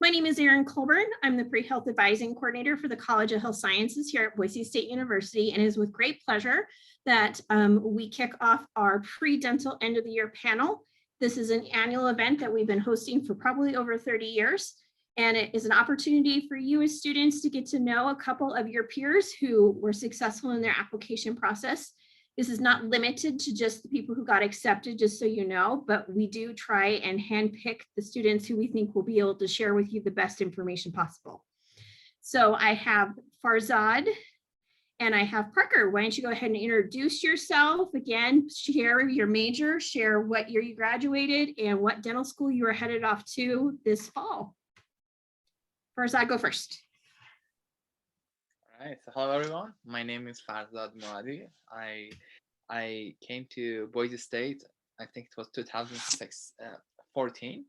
My name is Erin Colburn. I'm the Pre-Health Advising Coordinator for the College of Health Sciences here at Boise State University, and it is with great pleasure that we kick off our pre-dental end of the year panel. This is an annual event that we've been hosting for probably over 30 years, and it is an opportunity for you as students to get to know a couple of your peers who were successful in their application process. This is not limited to just the people who got accepted, just so you know, but we do try and handpick the students who we think will be able to share with you the best information possible. So I have Farzad and I have Parker. Why don't you go ahead and introduce yourself again, share your major, share what year you graduated and what dental school you are headed off to this fall. Farzad, go first. All right, so hello everyone. My name is Farzad Moradi. I came to Boise State, I think it was 2014,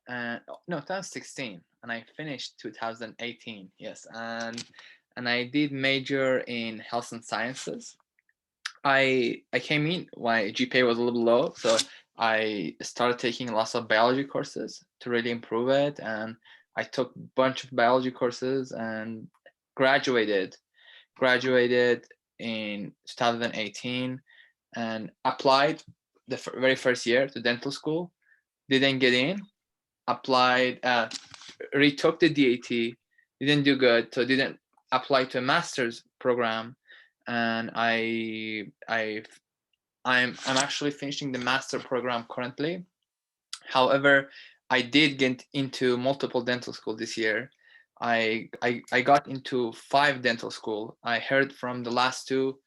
and no, 2016, and I finished 2018. Yes, and I did major in health and sciences. I came in, my GPA was a little low, so I started taking lots of biology courses to really improve it, and I took a bunch of biology courses and graduated in 2018 and applied the very first year to dental school. Didn't get in. Applied, retook the DAT. Didn't do good, so didn't apply to a master's program. And I'm actually finishing the master program currently. However, I did get into multiple dental school this year. I got into 5 dental school. I heard from the last two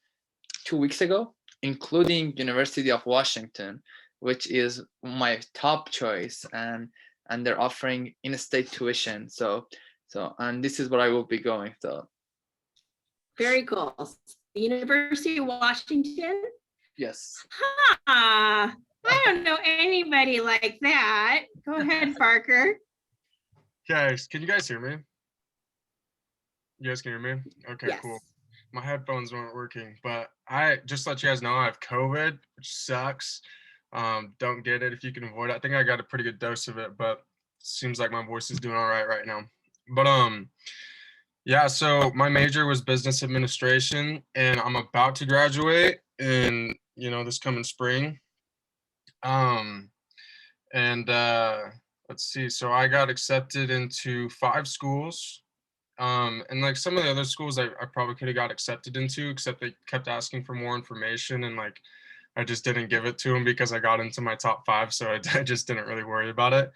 weeks ago, including University of Washington, which is my top choice, and they're offering in-state tuition. So and this is where I will be going. So very cool. The University of Washington. Yes. I don't know anybody like that. Go ahead, Parker. Guys, can you guys hear me? You guys can hear me? Okay, yes. Cool. My headphones weren't working, but I just let you guys know I have COVID, which sucks. Don't get it if you can avoid it. I think I got a pretty good dose of it, but seems like my voice is doing all right now. But yeah, so my major was business administration, and I'm about to graduate in this coming spring. Let's see, so I got accepted into 5 schools. And like some of the other schools I probably could have got accepted into, except they kept asking for more information, and like I just didn't give it to them because I got into my top 5, so I just didn't really worry about it.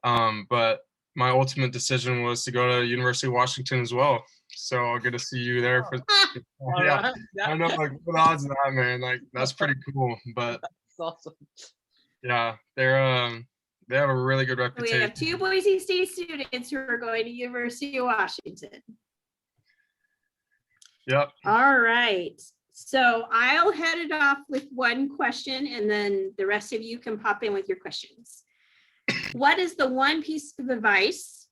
But my ultimate decision was to go to University of Washington as well. So I'll get to see you there for yeah. I know, like, what odds of that, man? Like, that's pretty cool. But that's awesome. Yeah, they have a really good reputation. We have 2 Boise State students who are going to University of Washington. Yep. All right. So I'll head it off with one question, and then the rest of you can pop in with your questions. What is the one piece of advice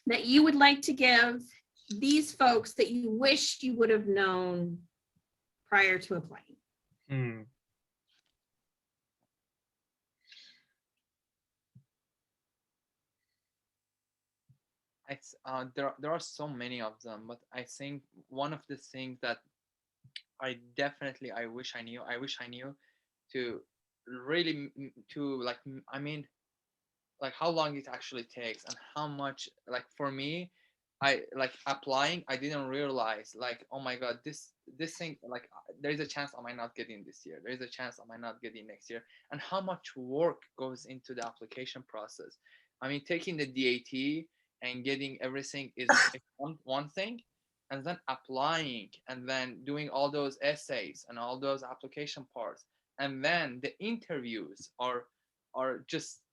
that you would like to give these folks that you wish you would have known prior to applying? There are so many of them, but I think one of the things that I wish I knew to really like how long it actually takes and how much, like for me, I like applying, I didn't realize, like, oh my god, this thing, like there's a chance I might not get in this year, there's a chance I might not get in next year, and how much work goes into the application process. I mean, taking the DAT and getting everything is one thing, and then applying and then doing all those essays and all those application parts, and then the interviews are just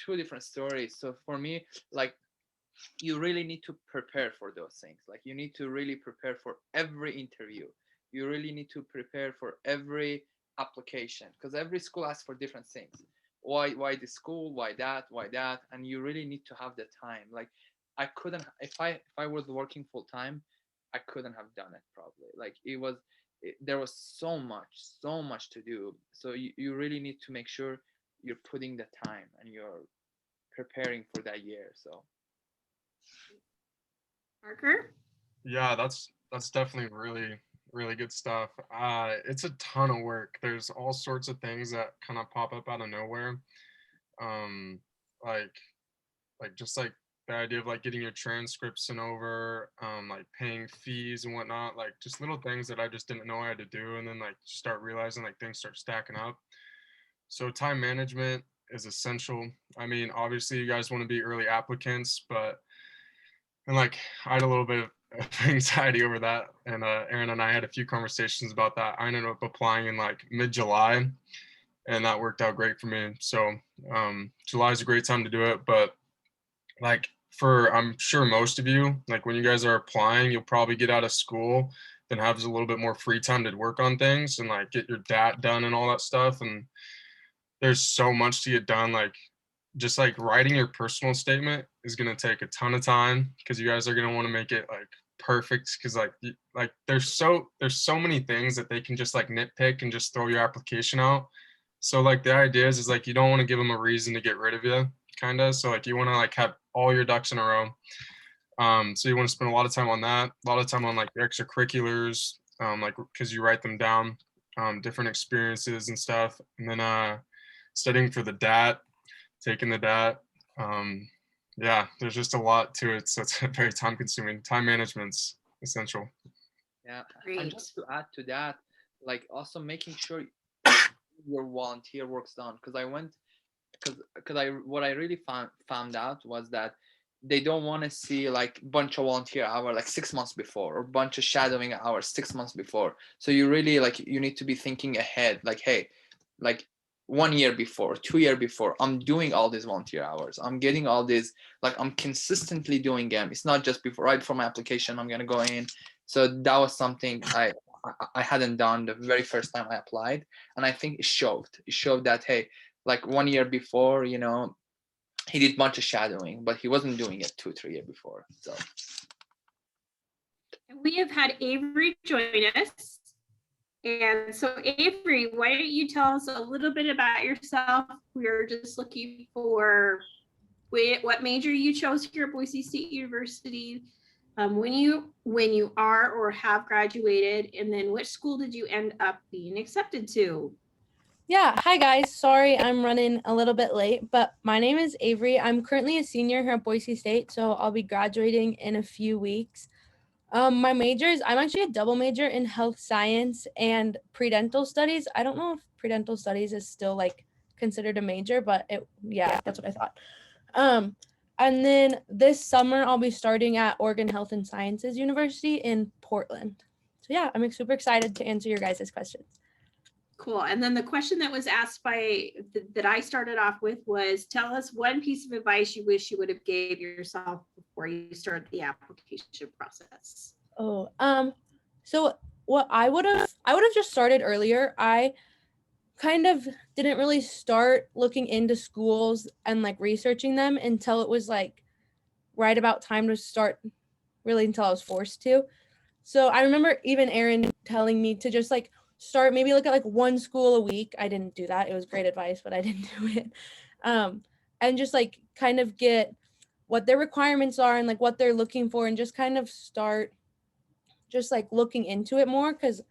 2 different stories. So for me, like, you really need to prepare for those things. Like, you need to really prepare for every interview. You really need to prepare for every application, because every school asks for different things. Why this school, why that, and you really need to have the time. Like, I couldn't, if I was working full time, I couldn't have done it probably. Like, there was so much to do. So you really need to make sure you're putting the time and you're preparing for that year. So Parker? Yeah, that's definitely really good stuff. It's a ton of work. There's all sorts of things that kind of pop up out of nowhere. Um, like just like the idea of like getting your transcripts sent over, like paying fees and whatnot, like just little things that I just didn't know I had to do, and then like start realizing like things start stacking up. So time management is essential. I mean, obviously you guys want to be early applicants, but and like I had a little bit of anxiety over that, and Aaron and I had a few conversations about that. I ended up applying in like mid-July, and that worked out great for me. So July is a great time to do it, but like for I'm sure most of you, like when you guys are applying, you'll probably get out of school, then have a little bit more free time to work on things and like get your DAT done and all that stuff. And there's so much to get done. Like just like writing your personal statement is going to take a ton of time because you guys are going to want to make it like perfect, because like there's so many things that they can just like nitpick and just throw your application out. So like the idea is like you don't want to give them a reason to get rid of you, kind of. So like you want to like have all your ducks in a row. So you want to spend a lot of time on that, a lot of time on like the extracurriculars, like because you write them down, different experiences and stuff, and then studying for the DAT, taking the DAT. Yeah, there's just a lot to it, so it's very time consuming. Time management's essential. Yeah, and Great. just to add to that, like also making sure your volunteer work's done. Because I went, because I what I really found out was that they don't want to see like bunch of volunteer hour like 6 months before, or bunch of shadowing hours 6 months before. So you really like you need to be thinking ahead, like, hey, like 1 year before, 2 year before, I'm doing all these volunteer hours, I'm getting all these, like I'm consistently doing them. It's not just before, right before my application I'm gonna go in. So that was something I hadn't done the very first time I applied, and I think it showed that, hey, like 1 year before, he did a bunch of shadowing, but he wasn't doing it 2-3 years before. So We have had Avery join us. And so Avery, why don't you tell us a little bit about yourself? We're just looking for what major you chose here at Boise State University, when you are or have graduated, and then which school did you end up being accepted to? Yeah, hi guys. Sorry I'm running a little bit late, but my name is Avery. I'm currently a senior here at Boise State, so I'll be graduating in a few weeks. My majors, I'm actually a double major in health science and pre-dental studies. I don't know if pre-dental studies is still like considered a major, but that's what I thought. And then this summer I'll be starting at Oregon Health and Sciences University in Portland. So yeah, I'm super excited to answer your guys' questions. Cool. And then the question that was asked that I started off with was, tell us one piece of advice you wish you would have gave yourself before you started the application process. So what I would have just started earlier. I kind of didn't really start looking into schools and like researching them until it was like right about time to start, really until I was forced to. So I remember even Aaron telling me to just like start, maybe look at like one school a week. I didn't do that. It was great advice, but I didn't do it. And just like kind of get what their requirements are and like what they're looking for, and just kind of start just like looking into it more, because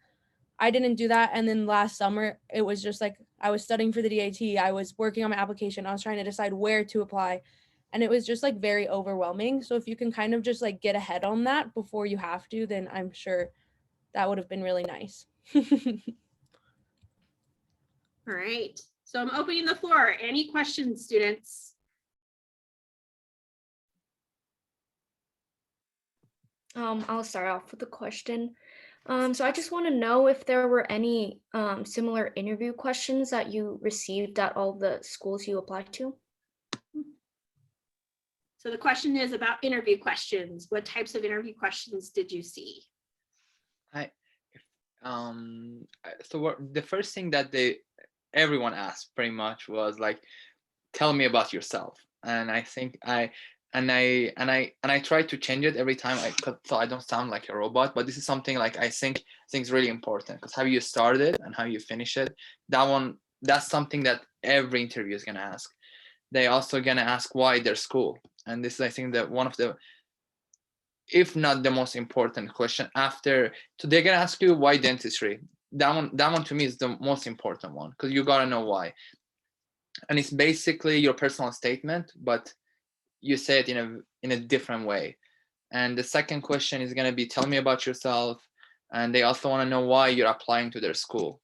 I didn't do that. And then last summer, it was just like I was studying for the DAT. I was working on my application. I was trying to decide where to apply. And it was just like very overwhelming. So if you can kind of just like get ahead on that before you have to, then I'm sure that would have been really nice. All right. So I'm opening the floor. Any questions, students? I'll start off with a question. So I just want to know if there were any similar interview questions that you received at all the schools you applied to. So the question is about interview questions. What types of interview questions did you see? So the first thing that everyone asked pretty much was like, tell me about yourself. And I think I tried to change it every time, so I don't sound like a robot. But this is something like I think is really important, because how you started and how you finish it, that's something that every interview is gonna ask. They also gonna ask why their school, and this is, I think, that one of the if not the most important question after. So they're gonna ask you why dentistry. That one to me is the most important one, because you gotta know why. And it's basically your personal statement, but you say it in a different way. And the second question is gonna be, tell me about yourself. And they also want to know why you're applying to their school.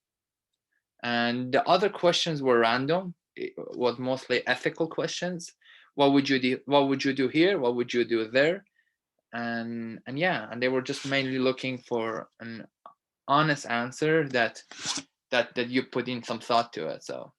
And the other questions were random. It was mostly ethical questions. What would you do? What would you do here? What would you do there? And yeah, and they were just mainly looking for an honest answer that you put in some thought to it. So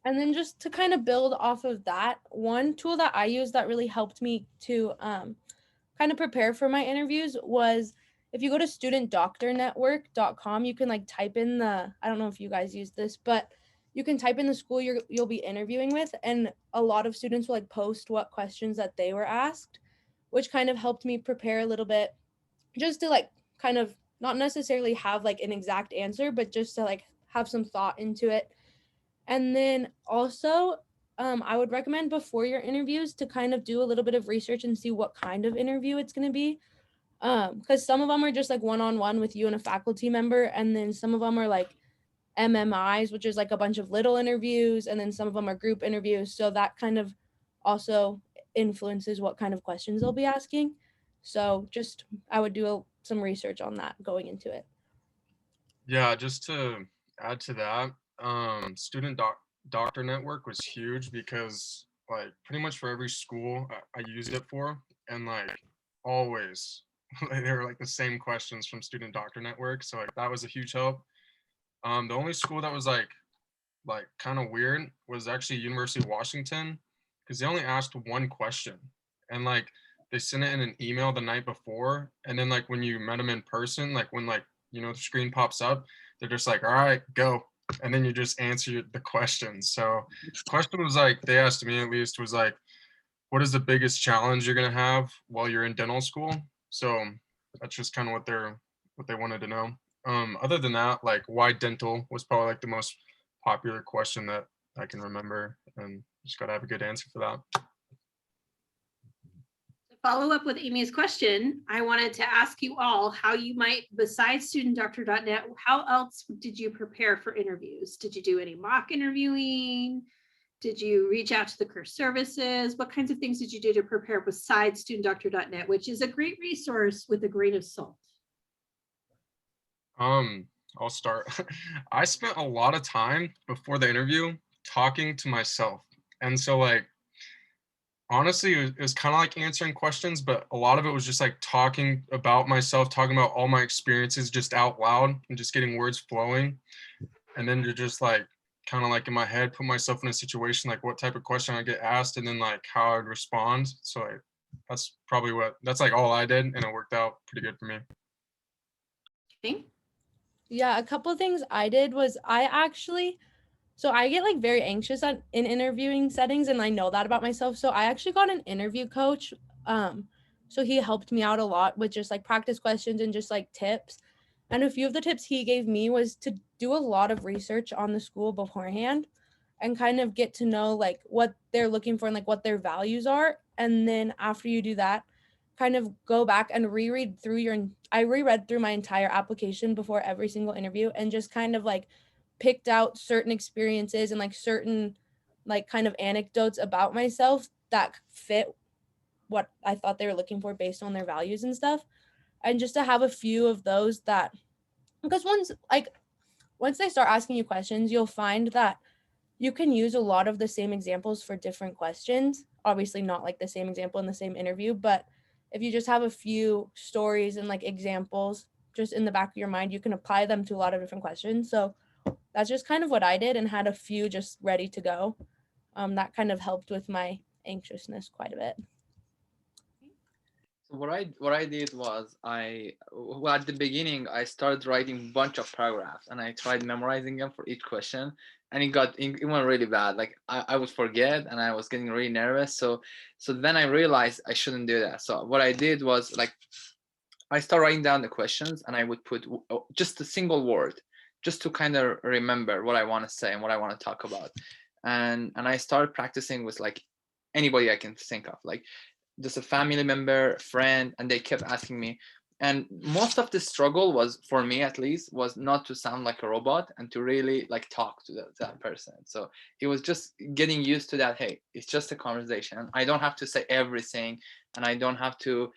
And then just to kind of build off of that, one tool that I use that really helped me to kind of prepare for my interviews was, if you go to studentdoctornetwork.com, you can like type in I don't know if you guys use this, but you can type in the school you'll be interviewing with, and a lot of students will like post what questions that they were asked, which kind of helped me prepare a little bit, just to like kind of not necessarily have like an exact answer, but just to like have some thought into it. And then also, I would recommend before your interviews to kind of do a little bit of research and see what kind of interview it's going to be. Because some of them are just like one-on-one with you and a faculty member, and then some of them are like MMIs, which is like a bunch of little interviews, and then some of them are group interviews. So that kind of also influences what kind of questions they'll be asking. So just I would do some research on that going into it. Yeah, just to add to that, doctor network was huge because like pretty much for every school I used it for, and like always they were like the same questions from student doctor network. So like that was a huge help. The only school that was like kind of weird was actually University of Washington, because they only asked one question, and like they sent it in an email the night before, and then like when you met them in person, like when like the screen pops up, they're just like, all right, go, and then you just answer the questions. So the question was like, they asked me at least, was like, what is the biggest challenge you're gonna have while you're in dental school? So that's just kind of what they wanted to know. Other than that, like why dental was probably like the most popular question that I can remember, and just gotta have a good answer for that. To follow up with Amy's question, I wanted to ask you all how you might, besides studentdoctor.net, how else did you prepare for interviews? Did you do any mock interviewing? Did you reach out to the career services? What kinds of things did you do to prepare besides studentdoctor.net, which is a great resource with a grain of salt? I'll start. I spent a lot of time before the interview talking to myself, and so like honestly it was kind of like answering questions, but a lot of it was just like talking about myself, talking about all my experiences just out loud and just getting words flowing, and then to just like kind of like in my head put myself in a situation, like what type of question I get asked, and then like how I'd respond. So like that's like all I did, and it worked out pretty good for me. Okay. Yeah, a couple of things I did was so I get like very anxious in interviewing settings, and I know that about myself. So I actually got an interview coach. So he helped me out a lot with just like practice questions and just like tips. And a few of the tips he gave me was to do a lot of research on the school beforehand and kind of get to know like what they're looking for and like what their values are. And then after you do that, kind of go back and reread through I reread through my entire application before every single interview, and just kind of like picked out certain experiences and like certain like kind of anecdotes about myself that fit what I thought they were looking for based on their values and stuff. And just to have a few of those that, because once they start asking you questions, you'll find that you can use a lot of the same examples for different questions. Obviously not like the same example in the same interview, but if you just have a few stories and like examples just in the back of your mind, you can apply them to a lot of different questions. So that's just kind of what I did, and had a few just ready to go. That kind of helped with my anxiousness quite a bit. So what I did was at the beginning I started writing a bunch of paragraphs, and I tried memorizing them for each question, and it went really bad. Like I would forget, and I was getting really nervous. So then I realized I shouldn't do that. So what I did was like I started writing down the questions, and I would put just a single word, just to kind of remember what I want to say and what I want to talk about, and I started practicing with like anybody I can think of. Like just a family member, friend, and they kept asking me. And most of the struggle was, for me at least, was not to sound like a robot and to really like talk to that person. So it was just getting used to that. Hey, it's just a conversation. I don't have to say everything, and I don't have to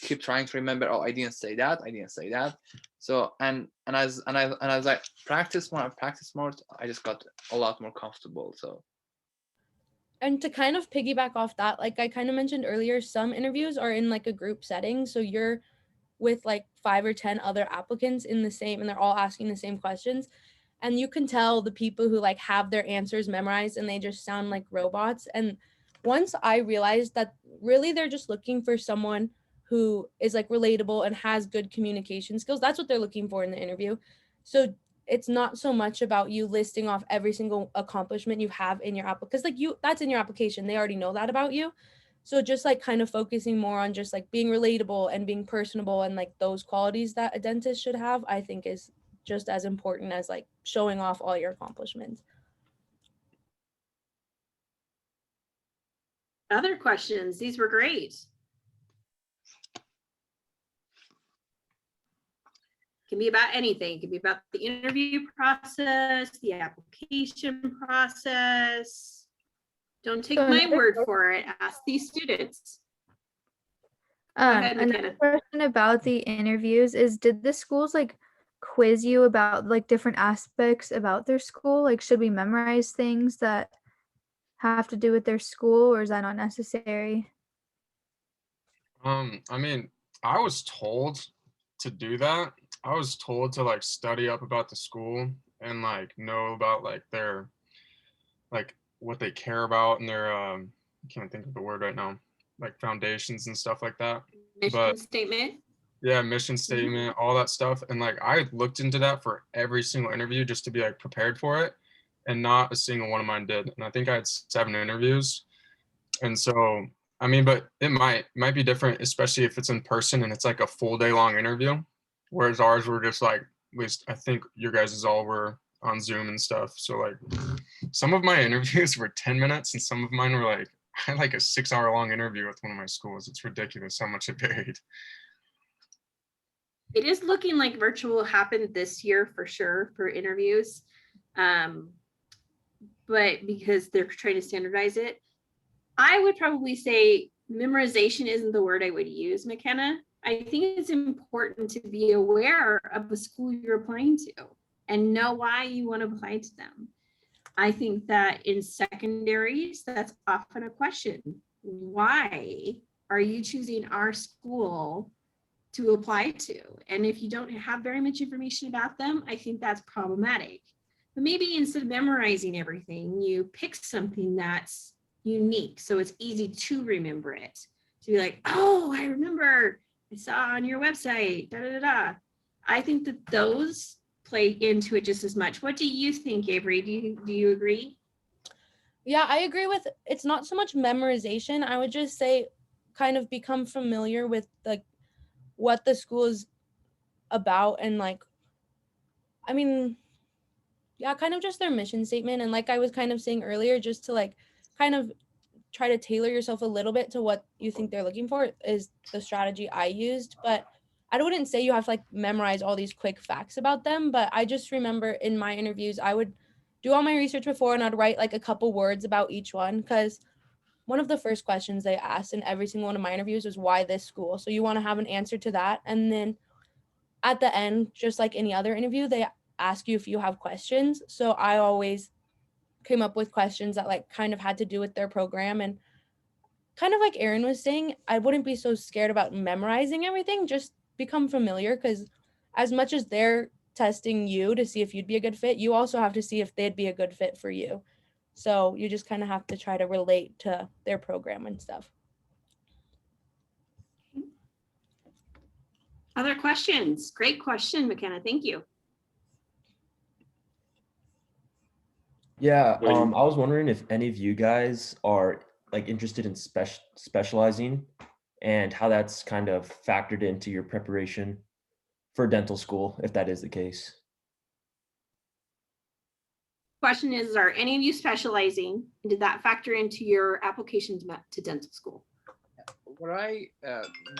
keep trying to remember, oh, I didn't say that, I didn't say that. So as I practice more, I just got a lot more comfortable. So And to kind of piggyback off that, like I kind of mentioned earlier, some interviews are in like a group setting. So you're with like 5 or 10 other applicants in the same, and they're all asking the same questions. And you can tell the people who like have their answers memorized and they just sound like robots. And once I realized that really they're just looking for someone who is like relatable and has good communication skills, that's what they're looking for in the interview. So it's not so much about you listing off every single accomplishment you have in your app, because like that's in your application, they already know that about you. So just like kind of focusing more on just like being relatable and being personable and like those qualities that a dentist should have, I think is just as important as like showing off all your accomplishments. Other questions? These were great. Can be about anything. It can be about the interview process, the application process. Don't take my word for it. Ask these students. Go ahead, Another McKenna. question about the interviews is, did the schools like quiz you about like different aspects about their school? Like, should we memorize things that have to do with their school, or is that not necessary? I mean, I was told to do that. I was told to like study up about the school and like know about like their like what they care about and their I can't think of the word right now, like foundations and stuff like that. Mission statement. Yeah, mission statement, all that stuff. And like I looked into that for every single interview just to be like prepared for it. And not a single one of mine did. And I think I had 7 interviews. And so I mean, but it might be different, especially if it's in person and it's like a full day long interview. Whereas ours were just like, at least I think your guys' all were on Zoom and stuff. So like some of my interviews were 10 minutes and some of mine were like, I had like a 6-hour long interview with one of my schools. It's ridiculous how much it varied. It is looking like virtual happened this year for sure for interviews. But because they're trying to standardize it, I would probably say memorization isn't the word I would use, McKenna. I think it's important to be aware of the school you're applying to and know why you want to apply to them. I think that in secondaries, that's often a question. Why are you choosing our school to apply to? And if you don't have very much information about them, I think that's problematic. But maybe instead of memorizing everything, you pick something that's unique, so it's easy to remember it. To be like, oh, I remember, I saw on your website, da da da. I think that those play into it just as much. What do you think, Avery? Do you agree? Yeah, I agree with, it's not so much memorization. I would just say kind of become familiar with like what the school is about and like, I mean, yeah, kind of just their mission statement. And like I was kind of saying earlier, just to like kind of try to tailor yourself a little bit to what you think they're looking for is the strategy I used. But I wouldn't say you have to like memorize all these quick facts about them. But I just remember in my interviews, I would do all my research before and I'd write like a couple words about each one, because one of the first questions they asked in every single one of my interviews was why this school. So you want to have an answer to that. And then at the end, just like any other interview, they ask you if you have questions. So I always came up with questions that like kind of had to do with their program. And kind of like Erin was saying, I wouldn't be so scared about memorizing everything, just become familiar, because as much as they're testing you to see if you'd be a good fit, you also have to see if they'd be a good fit for you. So you just kind of have to try to relate to their program and stuff. Other questions? Great question, McKenna. Thank you. Yeah, I was wondering if any of you guys are like interested in specializing and how that's kind of factored into your preparation for dental school, if that is the case. Question is, are any of you specializing? And did that factor into your applications to dental school? Right.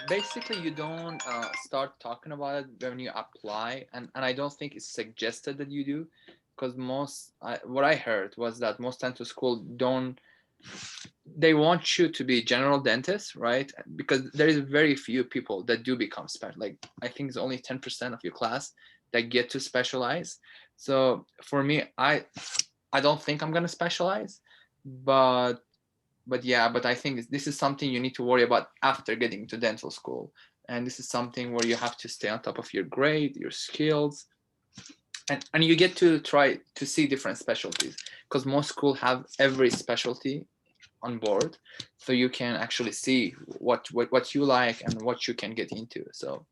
Basically, you don't start talking about it when you apply, and I don't think it's suggested that you do, because what I heard was that most dental school don't. They want you to be general dentist, right? Because there is very few people that do become special. Like I think it's only 10% of your class that get to specialize. So for me, I don't think I'm gonna specialize, but yeah, but I think this is something you need to worry about after getting to dental school. And this is something where you have to stay on top of your grade, your skills, and you get to try to see different specialties, because most school have every specialty on board, so you can actually see what you like and what you can get into. So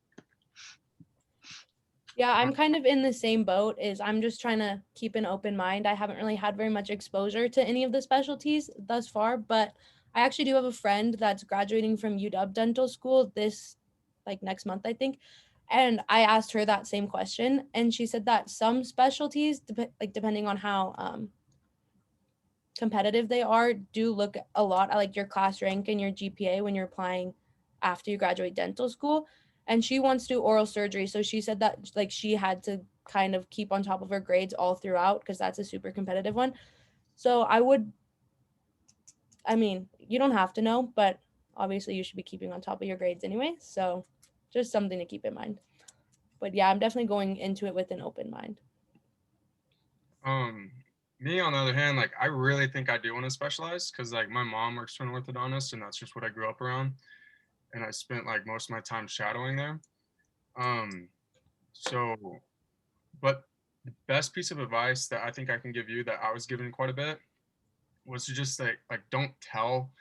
Yeah, I'm kind of in the same boat. Is I'm just trying to keep an open mind. I haven't really had very much exposure to any of the specialties thus far, but I actually do have a friend that's graduating from UW Dental School this like next month, I think. And I asked her that same question, and she said that some specialties, depending on how competitive they are, do look a lot at like your class rank and your GPA when you're applying after you graduate dental school. And she wants to do oral surgery, so she said that like she had to kind of keep on top of her grades all throughout because that's a super competitive one. So I mean, you don't have to know, but obviously you should be keeping on top of your grades anyway. So just something to keep in mind. But yeah, I'm definitely going into it with an open mind. Me on the other hand, like I really think I do want to specialize because like my mom works for an orthodontist and that's just what I grew up around. And I spent like most of my time shadowing there. So, but the best piece of advice that I think I can give you that I was given quite a bit was to just like don't tell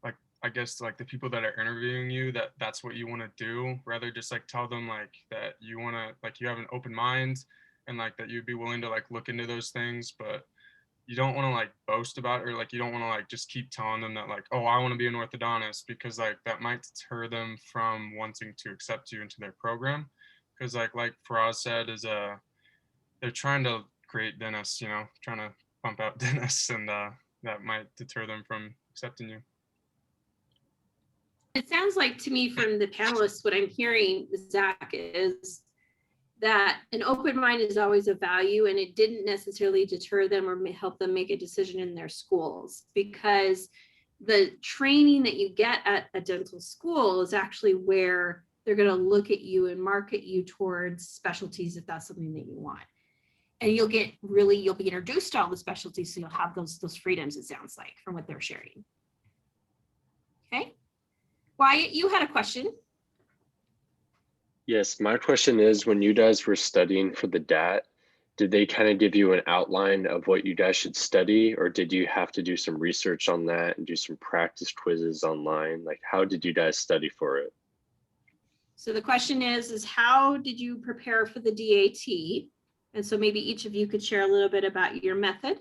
like I guess like the people that are interviewing you that that's what you want to do. Rather just like tell them like that you want to like you have an open mind and like that you'd be willing to like look into those things, but you don't want to like boast about it, or like you don't want to like just keep telling them that like, oh, I want to be an orthodontist, because like that might deter them from wanting to accept you into their program. Because like Faraz said, is they're trying to create dentists, you know, trying to pump out dentists, and that might deter them from accepting you. It sounds like to me from the panelists, what I'm hearing, Zach, is that an open mind is always a value, and it didn't necessarily deter them or help them make a decision in their schools, because the training that you get at a dental school is actually where they're going to look at you and market you towards specialties if that's something that you want. And you'll be introduced to all the specialties, so you'll have those freedoms, it sounds like, from what they're sharing. Okay. Wyatt, you had a question. Yes, my question is, when you guys were studying for the DAT, did they kind of give you an outline of what you guys should study, or did you have to do some research on that and do some practice quizzes online? Like, how did you guys study for it? So the question is how did you prepare for the DAT? And so maybe each of you could share a little bit about your method.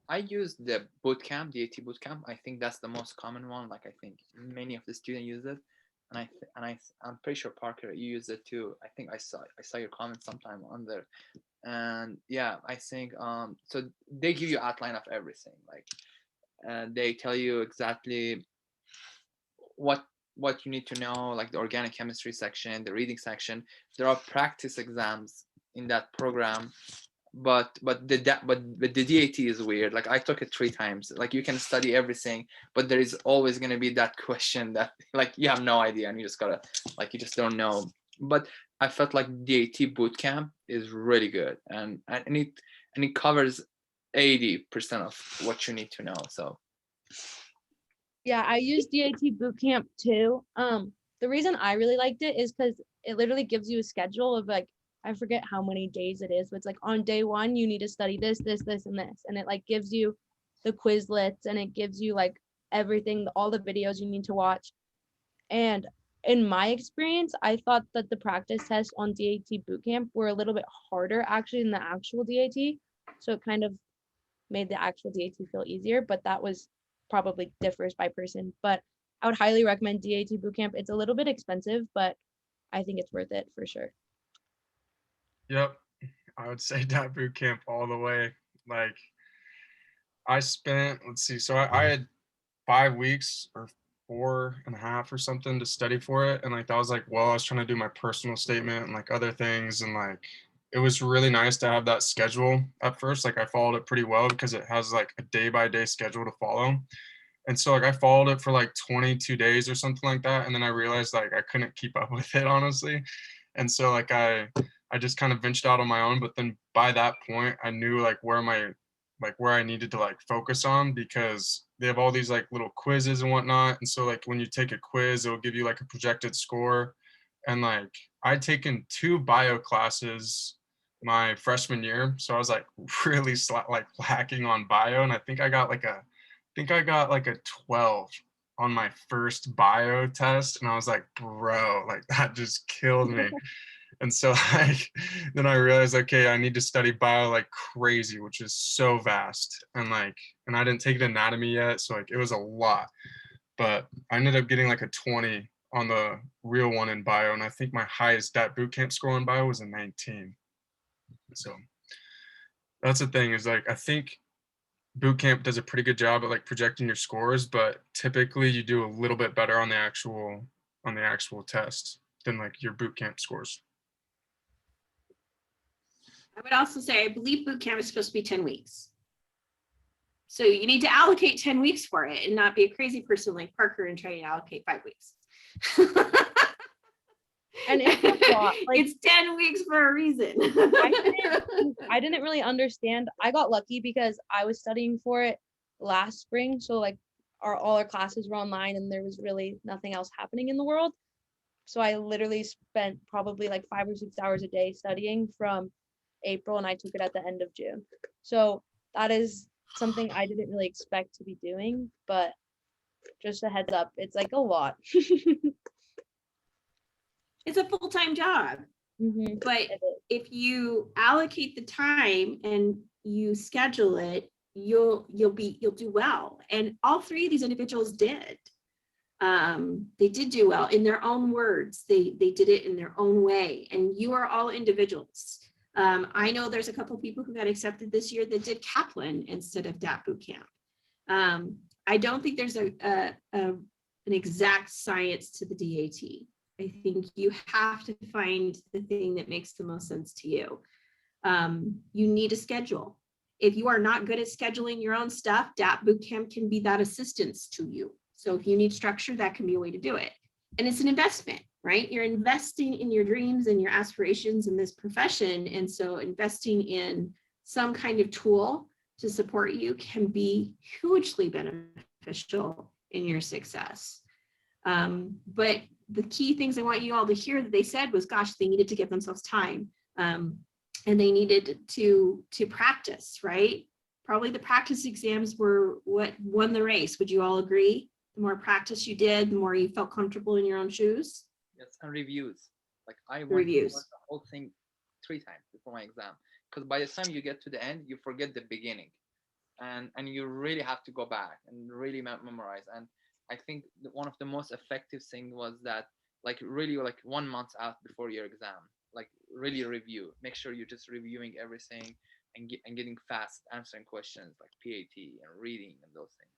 I used the bootcamp, DAT bootcamp. I think that's the most common one. Like I think many of the students use it, and I'm pretty sure Parker, you use it too. I think I saw your comments sometime on there, and yeah, I think so they give you outline of everything. Like they tell you exactly what you need to know, like the organic chemistry section, the reading section. There are practice exams in that program, but the DAT is weird. Like I took it 3 times. Like you can study everything, but there is always going to be that question that like you have no idea and you just gotta like you just don't know. But I felt like DAT bootcamp is really good, and it covers 80% of what you need to know. So Yeah, I used DAT bootcamp too. The reason I really liked it is because it literally gives you a schedule of like, I forget how many days it is, but it's like on day 1, you need to study this, this, this, and this. And it like gives you the Quizlets, and it gives you like everything, all the videos you need to watch. And in my experience, I thought that the practice tests on DAT bootcamp were a little bit harder actually than the actual DAT. So it kind of made the actual DAT feel easier, but that was probably differs by person. But I would highly recommend DAT bootcamp. It's a little bit expensive, but I think it's worth it for sure. Yep, I would say that boot camp all the way. Like I spent, let's see, so I had 5 weeks or 4.5 or something to study for it. And like that was like, well, I was trying to do my personal statement and like other things. And like it was really nice to have that schedule at first. Like I followed it pretty well because it has like a day-by-day schedule to follow. And so like I followed it for like 22 days or something like that. And then I realized like I couldn't keep up with it, honestly. And so like I just kind of ventured out on my own. But then by that point, I knew like where I needed to like focus on, because they have all these like little quizzes and whatnot. And so like when you take a quiz, it'll give you like a projected score. And like I'd taken 2 bio classes my freshman year. So I was like really like lacking on bio. And I think I got like a 12 on my first bio test. And I was like, bro, like that just killed me. And so like then I realized, okay, I need to study bio like crazy, which is so vast. And I didn't take anatomy yet, so like it was a lot. But I ended up getting like a 20 on the real one in bio, and I think my highest that boot camp score in bio was a 19. So that's the thing, is like I think boot camp does a pretty good job at like projecting your scores, but typically you do a little bit better on the actual test than like your boot camp scores. I would also say, I believe boot camp is supposed to be 10 weeks. So you need to allocate 10 weeks for it and not be a crazy person like Parker and try to allocate 5 weeks. And it's a lot. Like, it's 10 weeks for a reason. I didn't really understand. I got lucky because I was studying for it last spring. So like all our classes were online and there was really nothing else happening in the world. So I literally spent probably like 5 or 6 hours a day studying from April, and I took it at the end of June. So that is something I didn't really expect to be doing, but just a heads up, it's like a lot. It's a full-time job. Mm-hmm. But if you allocate the time and you schedule it, you'll do well. And all 3 of these individuals did. They did do well in their own words. They did it in their own way. And you are all individuals. I know there's a couple of people who got accepted this year that did Kaplan instead of DAT boot camp. I don't think there's an exact science to the DAT. I think you have to find the thing that makes the most sense to you. You need a schedule. If you are not good at scheduling your own stuff, DAT bootcamp can be that assistance to you. So if you need structure, that can be a way to do it. And it's an investment, right? You're investing in your dreams and your aspirations in this profession. And so investing in some kind of tool to support you can be hugely beneficial in your success. But the key things I want you all to hear that they said was, gosh, they needed to give themselves time. And they needed to practice, right? Probably the practice exams were what won the race. Would you all agree? The more practice you did, the more you felt comfortable in your own shoes. Yes, and reviews. Like I went Reviews. the whole thing 3 times before my exam, because by the time you get to the end, you forget the beginning, and you really have to go back and really memorize. And I think one of the most effective things was that, like really like 1 month out before your exam, like really review. Make sure you're just reviewing everything and getting fast answering questions like PAT and reading and those things.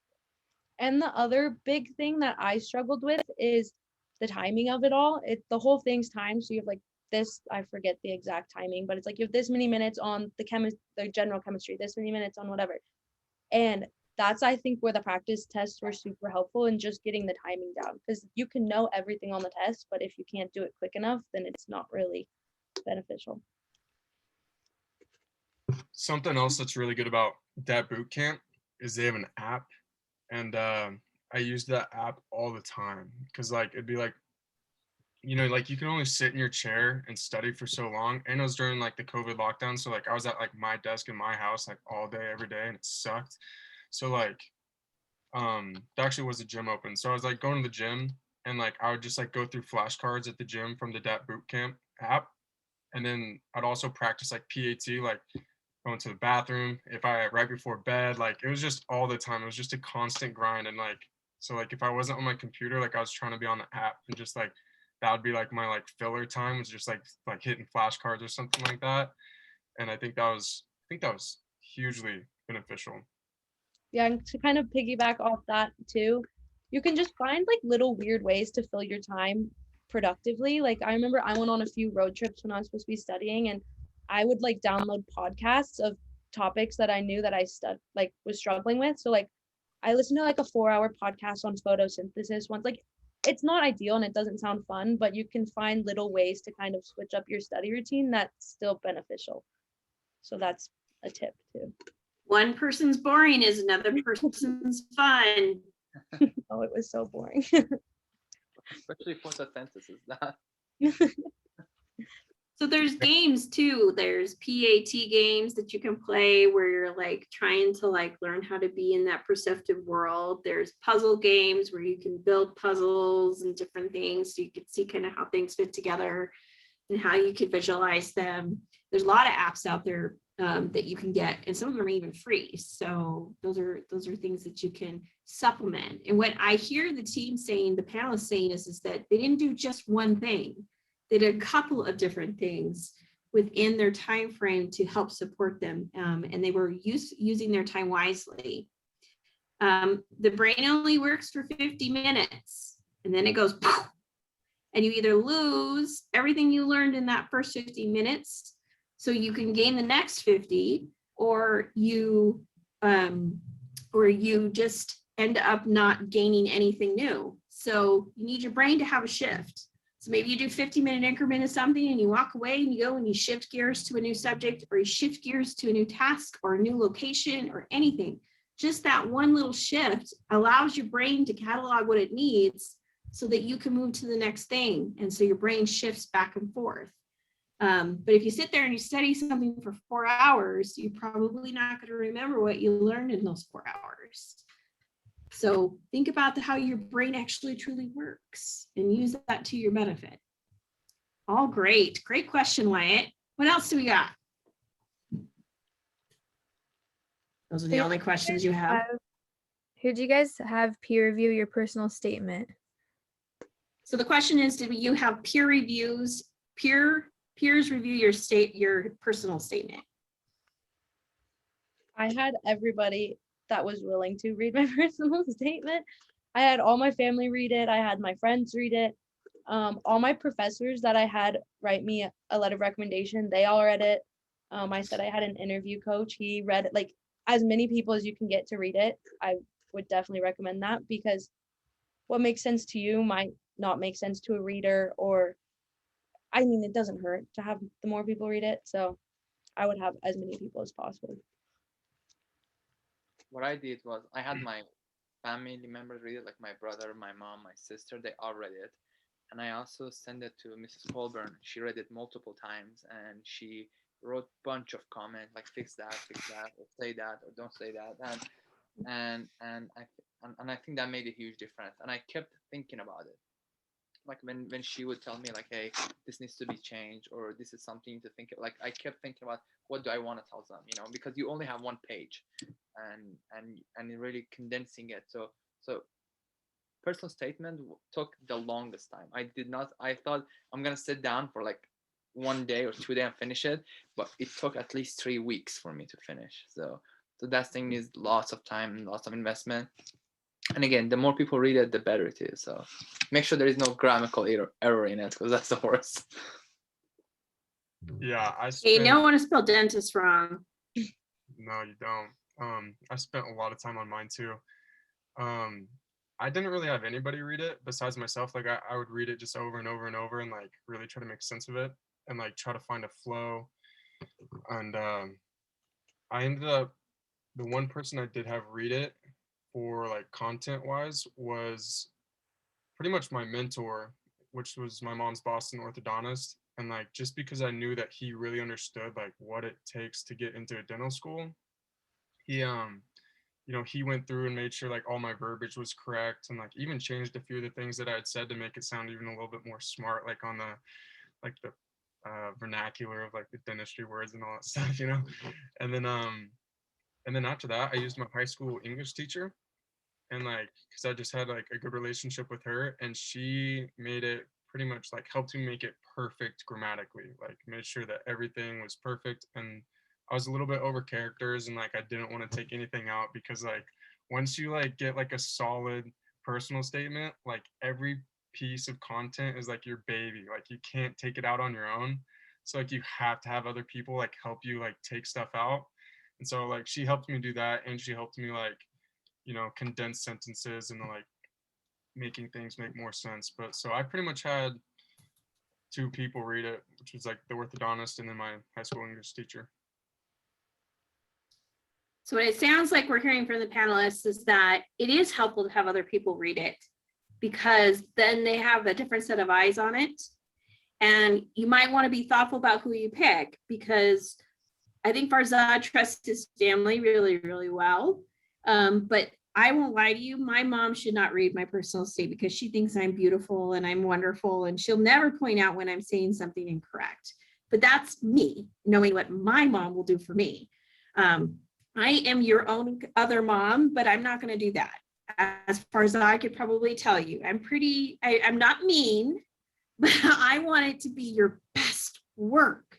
And the other big thing that I struggled with is the timing of it all. The whole thing's timed. So you have like this, I forget the exact timing, but it's like you have this many minutes on the general chemistry, this many minutes on whatever. And that's, I think, where the practice tests were super helpful in just getting the timing down, because you can know everything on the test, but if you can't do it quick enough, then it's not really beneficial. Something else that's really good about that boot camp is they have an app, and I use that app all the time, because like it'd be like, you know, like you can only sit in your chair and study for so long. And it was during like the COVID lockdown, so like I was at like my desk in my house like all day every day, and it sucked. So like there actually was a gym open, so I was like going to the gym, and like I would just like go through flashcards at the gym from the DAT bootcamp app, and then I'd also practice like PAT, like going to the bathroom if I right before bed. Like it was just all the time. It was just a constant grind. And like so like if I wasn't on my computer, like I was trying to be on the app, and just like that would be like my like filler time, was just like hitting flashcards or something like that. And I think that was hugely beneficial. Yeah, and to kind of piggyback off that too, you can just find like little weird ways to fill your time productively. Like I remember I went on a few road trips when I was supposed to be studying, and I would like download podcasts of topics that I knew that I was struggling with. So like I listened to like a 4-hour podcast on photosynthesis once. Like it's not ideal and it doesn't sound fun, but you can find little ways to kind of switch up your study routine that's still beneficial. So that's a tip too. One person's boring is another person's fun. Oh, it was so boring. Especially photosynthesis. That So there's games too. There's PAT games that you can play where you're like trying to like learn how to be in that perceptive world. There's puzzle games where you can build puzzles and different things so you can see kind of how things fit together and how you could visualize them. There's a lot of apps out there that you can get, and some of them are even free. So those are things that you can supplement. And what I hear the team saying, the panelists saying is that they didn't do just one thing. They did a couple of different things within their time frame to help support them, and they were using their time wisely. The brain only works for 50 minutes, and then it goes poof, and you either lose everything you learned in that first 50 minutes, so you can gain the next 50, or you just end up not gaining anything new. So you need your brain to have a shift. So maybe you do 50-minute increment of something and you walk away and you go and you shift gears to a new subject, or you shift gears to a new task or a new location or anything. Just that one little shift allows your brain to catalog what it needs so that you can move to the next thing. And so your brain shifts back and forth. But if you sit there and you study something for 4 hours, you're probably not going to remember what you learned in those 4 hours. So think about how your brain actually truly works and use that to your benefit. All great. Great question, Wyatt. What else do we got? Those are the only questions you have. Who do you guys have peer review your personal statement? So the question is, did you have peers review your personal statement? I had everybody that was willing to read my personal statement. I had all my family read it. I had my friends read it. All my professors that I had write me a letter of recommendation, they all read it. I said I had an interview coach. He read it, like as many people as you can get to read it. I would definitely recommend that, because what makes sense to you might not make sense to a reader, or I mean, it doesn't hurt to have the more people read it. So I would have as many people as possible. what I did was I had my family members read it, like my brother, my mom, my sister. They all read it, and I also sent it to Mrs. Colburn. She read it multiple times, and she wrote a bunch of comments like fix that, or say that, or don't say that, and I think that made a huge difference. And I kept thinking about it. Like when she would tell me like, hey, this needs to be changed, or this is something to think of. Like I kept thinking about what do I want to tell them, because you only have one page, and really condensing it. So personal statement took the longest time. I thought I'm gonna sit down for like 1 day or 2 days and finish it, but it took at least 3 weeks for me to finish. So that thing needs lots of time and lots of investment. And again, the more people read it, the better it is. So make sure there is no grammatical error in it, because that's the worst. Yeah, You don't want to spell dentist wrong. No, you don't. I spent a lot of time on mine too. I didn't really have anybody read it besides myself. Like I would read it just over and over and over and like really try to make sense of it and like try to find a flow. And I ended up, the one person I did have read it for like content wise was pretty much my mentor, which was my mom's Boston orthodontist. And like just because I knew that he really understood like what it takes to get into a dental school, he he went through and made sure like all my verbiage was correct, and like even changed a few of the things that I had said to make it sound even a little bit more smart, like on the vernacular of like the dentistry words and all that stuff, And then after that, I used my high school English teacher, and like because I just had like a good relationship with her, and she made it pretty much like helped me make it perfect grammatically, like made sure that everything was perfect. And I was a little bit over characters, and like I didn't want to take anything out, because like once you like get like a solid personal statement, like every piece of content is like your baby. Like you can't take it out on your own. So like you have to have other people like help you like take stuff out. And so like she helped me do that, and she helped me like, you know, condense sentences and like making things make more sense. But so I pretty much had two people read it, which was like the orthodontist and then my high school English teacher. So what it sounds like we're hearing from the panelists is that it is helpful to have other people read it, because then they have a different set of eyes on it. And you might want to be thoughtful about who you pick, because I think Farzad trusts his family really, really well. But I won't lie to you, my mom should not read my personal statement because she thinks I'm beautiful and I'm wonderful, and she'll never point out when I'm saying something incorrect. But that's me, knowing what my mom will do for me. I am your own other mom, but I'm not going to do that. As far as I could probably tell you, I'm not mean, but I want it to be your best work.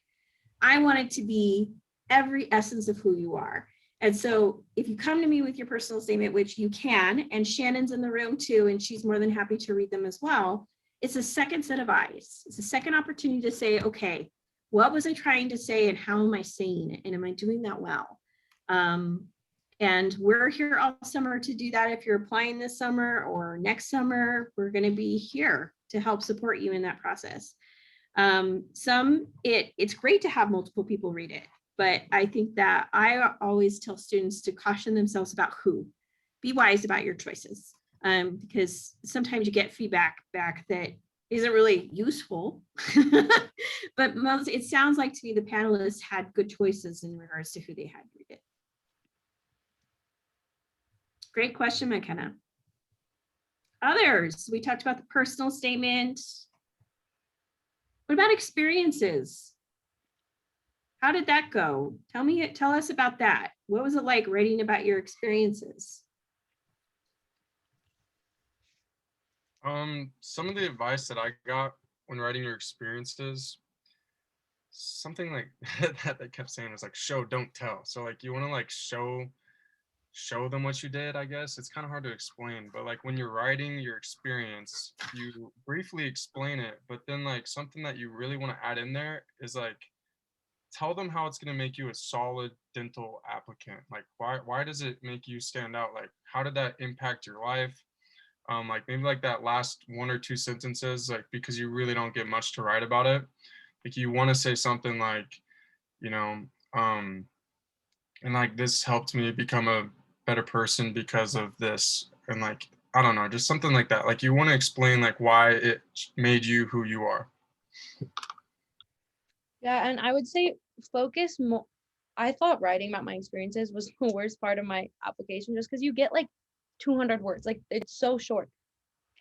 I want it to be every essence of who you are. And so if you come to me with your personal statement, which you can, and Shannon's in the room too, and she's more than happy to read them as well, it's a second set of eyes. It's a second opportunity to say, okay, what was I trying to say and how am I saying it? And am I doing that well? And we're here all summer to do that. If you're applying this summer or next summer, we're going to be here to help support you in that process. It's great to have multiple people read it, but I think that I always tell students to caution themselves about who. Be wise about your choices, because sometimes you get feedback back that isn't really useful. But it sounds like to me the panelists had good choices in regards to who they had read it. Great question, McKenna. Others, we talked about the personal statement. What about experiences? How did that go? Tell us about that. What was it like writing about your experiences? Some of the advice that I got when writing your experiences, something like that they kept saying was like, show, don't tell. So like you want to like show them what you did, I guess. It's kind of hard to explain, but like when you're writing your experience, you briefly explain it, but then like something that you really want to add in there is like, tell them how it's going to make you a solid dental applicant. Like why does it make you stand out? Like how did that impact your life? Like maybe like that last one or two sentences, like because you really don't get much to write about it. Like you want to say something like, you know, and like this helped me become a better person because of this, and like I don't know, just something like that. Like you want to explain like why it made you who you are. Yeah, and I would say focus more. I thought writing about my experiences was the worst part of my application, just because you get like 200 words, like it's so short,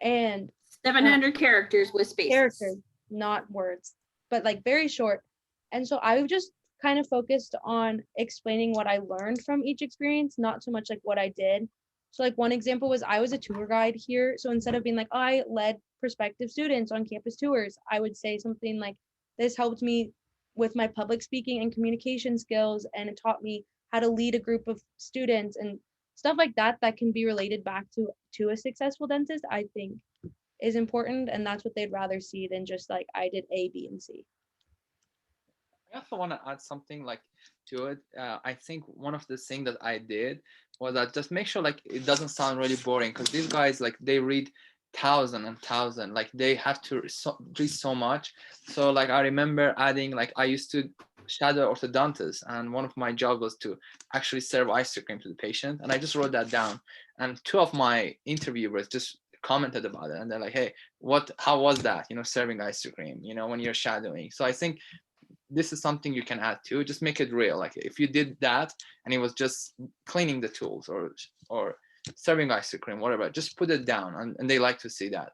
and 700 characters with spaces. Characters, not words, but like very short. And so I just kind of focused on explaining what I learned from each experience, not so much like what I did. So like one example was I was a tour guide here. So instead of being like, I led prospective students on campus tours, I would say something like, this helped me with my public speaking and communication skills, and it taught me how to lead a group of students and stuff like that that can be related back to a successful dentist, I think is important. And that's what they'd rather see than just like I did A, B, and C. I also want to add something like to it. I think one of the things that I did was that just make sure like it doesn't sound really boring, because these guys like they read 1,000 and 1,000, like they have to read so much. So like I remember adding, like I used to shadow orthodontist, and one of my jobs was to actually serve ice cream to the patient, and I just wrote that down, and two of my interviewers just commented about it, and they're like, hey, how was that, serving ice cream, when you're shadowing. So I think this is something you can add to, just make it real. Like if you did that and it was just cleaning the tools or serving ice cream, whatever, just put it down, and they like to see that.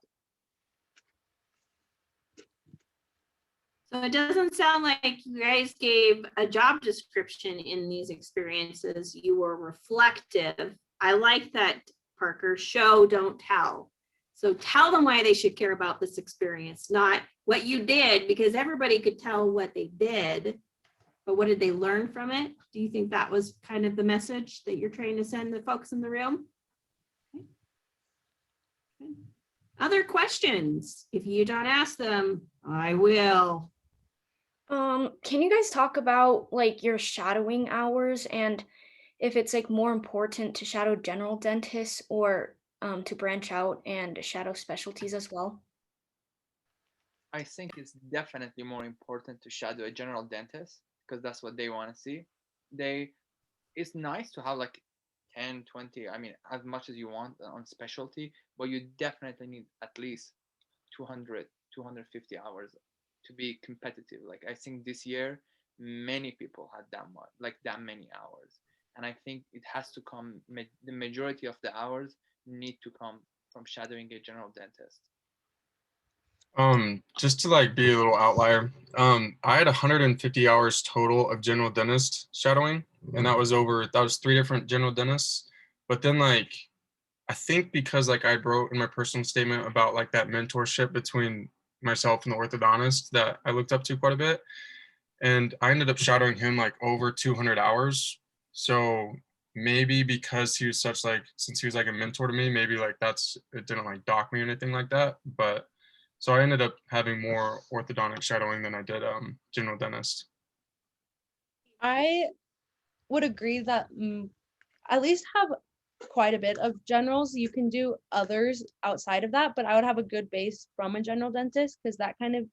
So it doesn't sound like you guys gave a job description in these experiences. You were reflective. I like that, Parker. Show, don't tell. So tell them why they should care about this experience, not what you did, because everybody could tell what they did, but what did they learn from it? Do you think that was kind of the message that you're trying to send the folks in the room? other questions? If you don't ask them, I will. Can you guys talk about like your shadowing hours and if it's like more important to shadow general dentists or to branch out and shadow specialties as well? I think it's definitely more important to shadow a general dentist because that's what they want to see. They It's nice to have like 10, 20, I mean, as much as you want on specialty, but you definitely need at least 200, 250 hours to be competitive. Like I think this year, many people had that much, like that many hours. And I think it has to come, the majority of the hours need to come from shadowing a general dentist. Just to like be a little outlier, I had 150 hours total of general dentist shadowing, and that was 3 different general dentists. But then like, I think because like I wrote in my personal statement about like that mentorship between myself and the orthodontist that I looked up to quite a bit, and I ended up shadowing him like over 200 hours. So maybe because he was since he was like a mentor to me, maybe like it didn't like dock me or anything like that. But so I ended up having more orthodontic shadowing than I did general dentist. I would agree that at least have quite a bit of generals. You can do others outside of that, but I would have a good base from a general dentist because that kind of,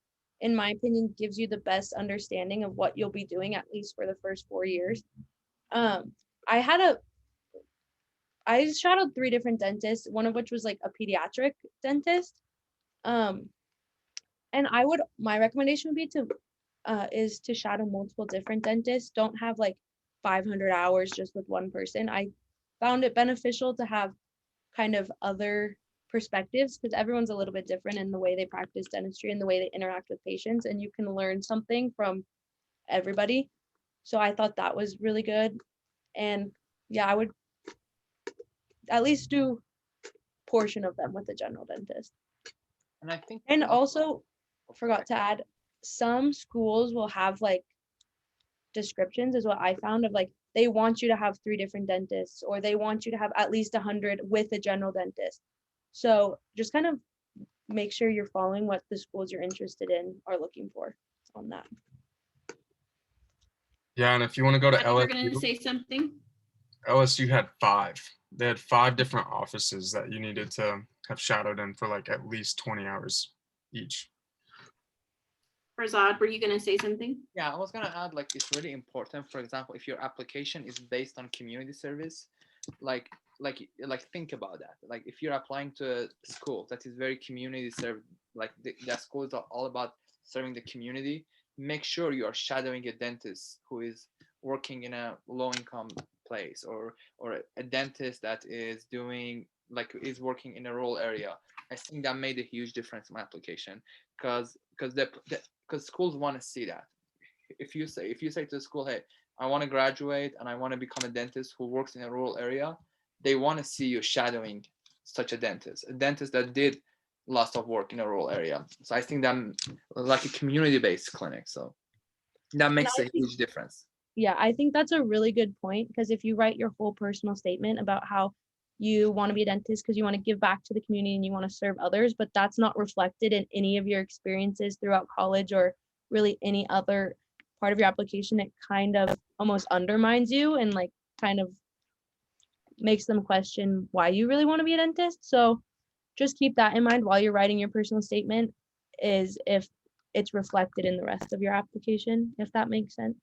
in my opinion, gives you the best understanding of what you'll be doing at least for the first 4 years. I shadowed 3 different dentists, one of which was like a pediatric dentist. And my recommendation would be is to shadow multiple different dentists. Don't have like 500 hours just with one person. I found it beneficial to have kind of other perspectives because everyone's a little bit different in the way they practice dentistry and the way they interact with patients, and you can learn something from everybody. So I thought that was really good. And yeah, I would at least do portion of them with a general dentist. And I think, and also forgot to add, some schools will have like descriptions is what I found of like they want you to have 3 different dentists or they want you to have at least 100 with a general dentist. So just kind of make sure you're following what the schools you're interested in are looking for on that. Yeah, and if you want to go to You're going to LSU, say something? LSU had 5. They had 5 different offices that you needed to have shadowed in for like at least 20 hours each. Farzad, were you going to say something? Yeah, I was going to add, like, it's really important. For example, if your application is based on community service, like think about that. Like, if you're applying to a school that is very community served, like that school is all about serving the community, make sure you are shadowing a dentist who is working in a low-income place, or a dentist that is working in a rural area. I think that made a huge difference in my application because schools want to see that. If you say to the school, hey, I want to graduate and I want to become a dentist who works in a rural area, they want to see you shadowing such a dentist that did lots of work in a rural area. So I think that like a community-based clinic, so that makes a huge difference. Yeah, I think that's a really good point because if you write your whole personal statement about how you want to be a dentist because you want to give back to the community and you want to serve others, but that's not reflected in any of your experiences throughout college or really any other part of your application, it kind of almost undermines you and like kind of makes them question why you really want to be a dentist. So just keep that in mind while you're writing your personal statement, is if it's reflected in the rest of your application, if that makes sense.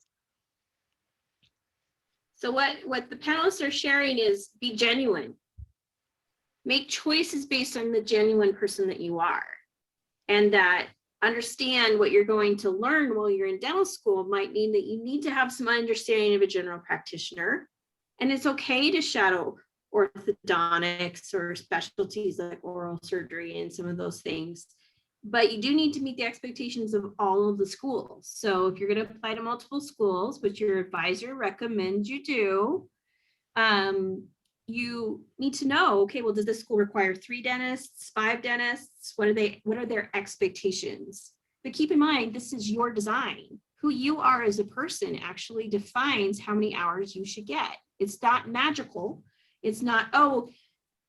So what the panelists are sharing is be genuine. Make choices based on the genuine person that you are, and that understand what you're going to learn while you're in dental school might mean that you need to have some understanding of a general practitioner. And it's okay to shadow orthodontics or specialties like oral surgery and some of those things. But you do need to meet the expectations of all of the schools. So if you're going to apply to multiple schools, which your advisor recommends you do, you need to know, okay, well, does this school require 3 dentists, 5 dentists? What are their expectations? But keep in mind, this is your design. Who you are as a person actually defines how many hours you should get. It's not magical. It's not, oh,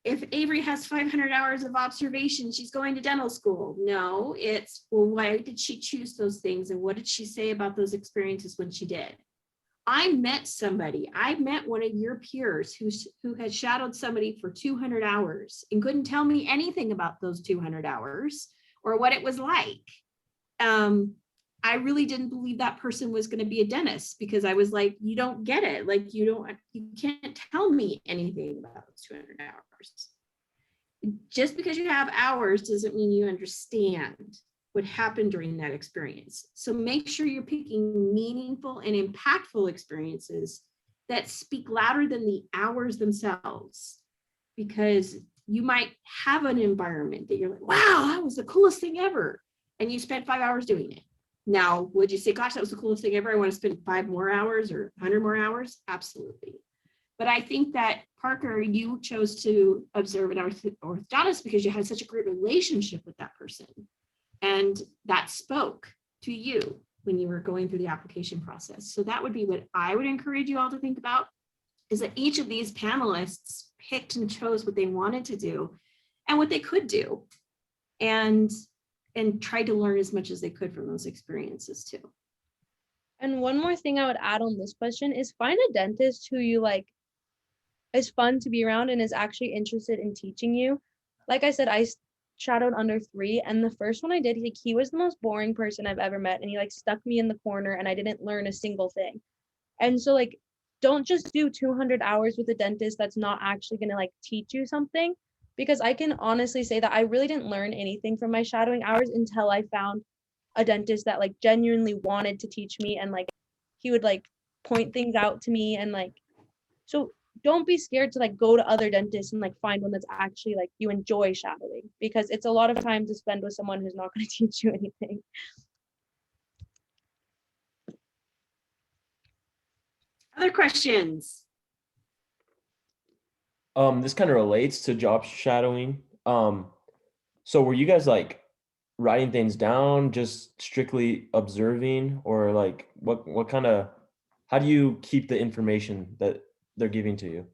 if Avery has 500 hours of observation, she's going to dental school. No, it's, well, why did she choose those things? And what did she say about those experiences when she did? I met one of your peers who had shadowed somebody for 200 hours and couldn't tell me anything about those 200 hours or what it was like. I really didn't believe that person was going to be a dentist because I was like, you don't get it. Like, you can't tell me anything about those 200 hours. Just because you have hours doesn't mean you understand what happened during that experience. So make sure you're picking meaningful and impactful experiences that speak louder than the hours themselves, because you might have an environment that you're like, wow, that was the coolest thing ever. And you spent 5 hours doing it. Now, would you say, gosh, that was the coolest thing ever? I want to spend 5 more hours or 100 more hours? Absolutely. But I think that, Parker, you chose to observe an orthodontist because you had such a great relationship with that person. And that spoke to you when you were going through the application process. So that would be what I would encourage you all to think about, is that each of these panelists picked and chose what they wanted to do and what they could do, and tried to learn as much as they could from those experiences too. And one more thing I would add on this question is find a dentist who you like is fun to be around and is actually interested in teaching you. Like I said, I shadowed under 3, and the first one I did, he was the most boring person I've ever met, and he like stuck me in the corner and I didn't learn a single thing. And so like, don't just do 200 hours with a dentist that's not actually going to like teach you something, because I can honestly say that I really didn't learn anything from my shadowing hours until I found a dentist that like genuinely wanted to teach me, and like he would like point things out to me, and like, so don't be scared to like go to other dentists and like find one that's actually like you enjoy shadowing, because it's a lot of time to spend with someone who's not going to teach you anything. Other questions? This kind of relates to job shadowing. So were you guys like writing things down, just strictly observing, or like what kind of, how do you keep the information that they're giving to you?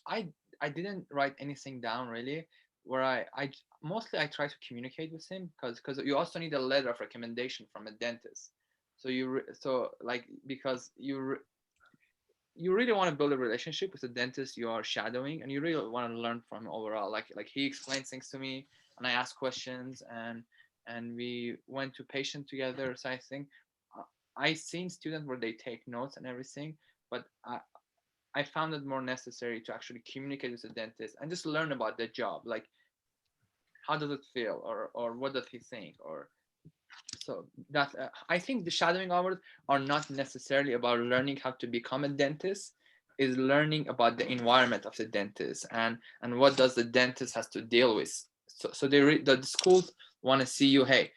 I didn't write anything down really. Where I mostly I try to communicate with him, because you also need a letter of recommendation from a dentist. So because you really want to build a relationship with the dentist you are shadowing, and you really want to learn from him overall. Like he explains things to me, and I ask questions, and we went to patient together. So I think I seen students where they take notes and everything, but I found it more necessary to actually communicate with the dentist and just learn about the job. Like, how does it feel, or what does he think, or so that I think the shadowing hours are not necessarily about learning how to become a dentist, is learning about the environment of the dentist and what does the dentist has to deal with. So the schools want to see you, hey,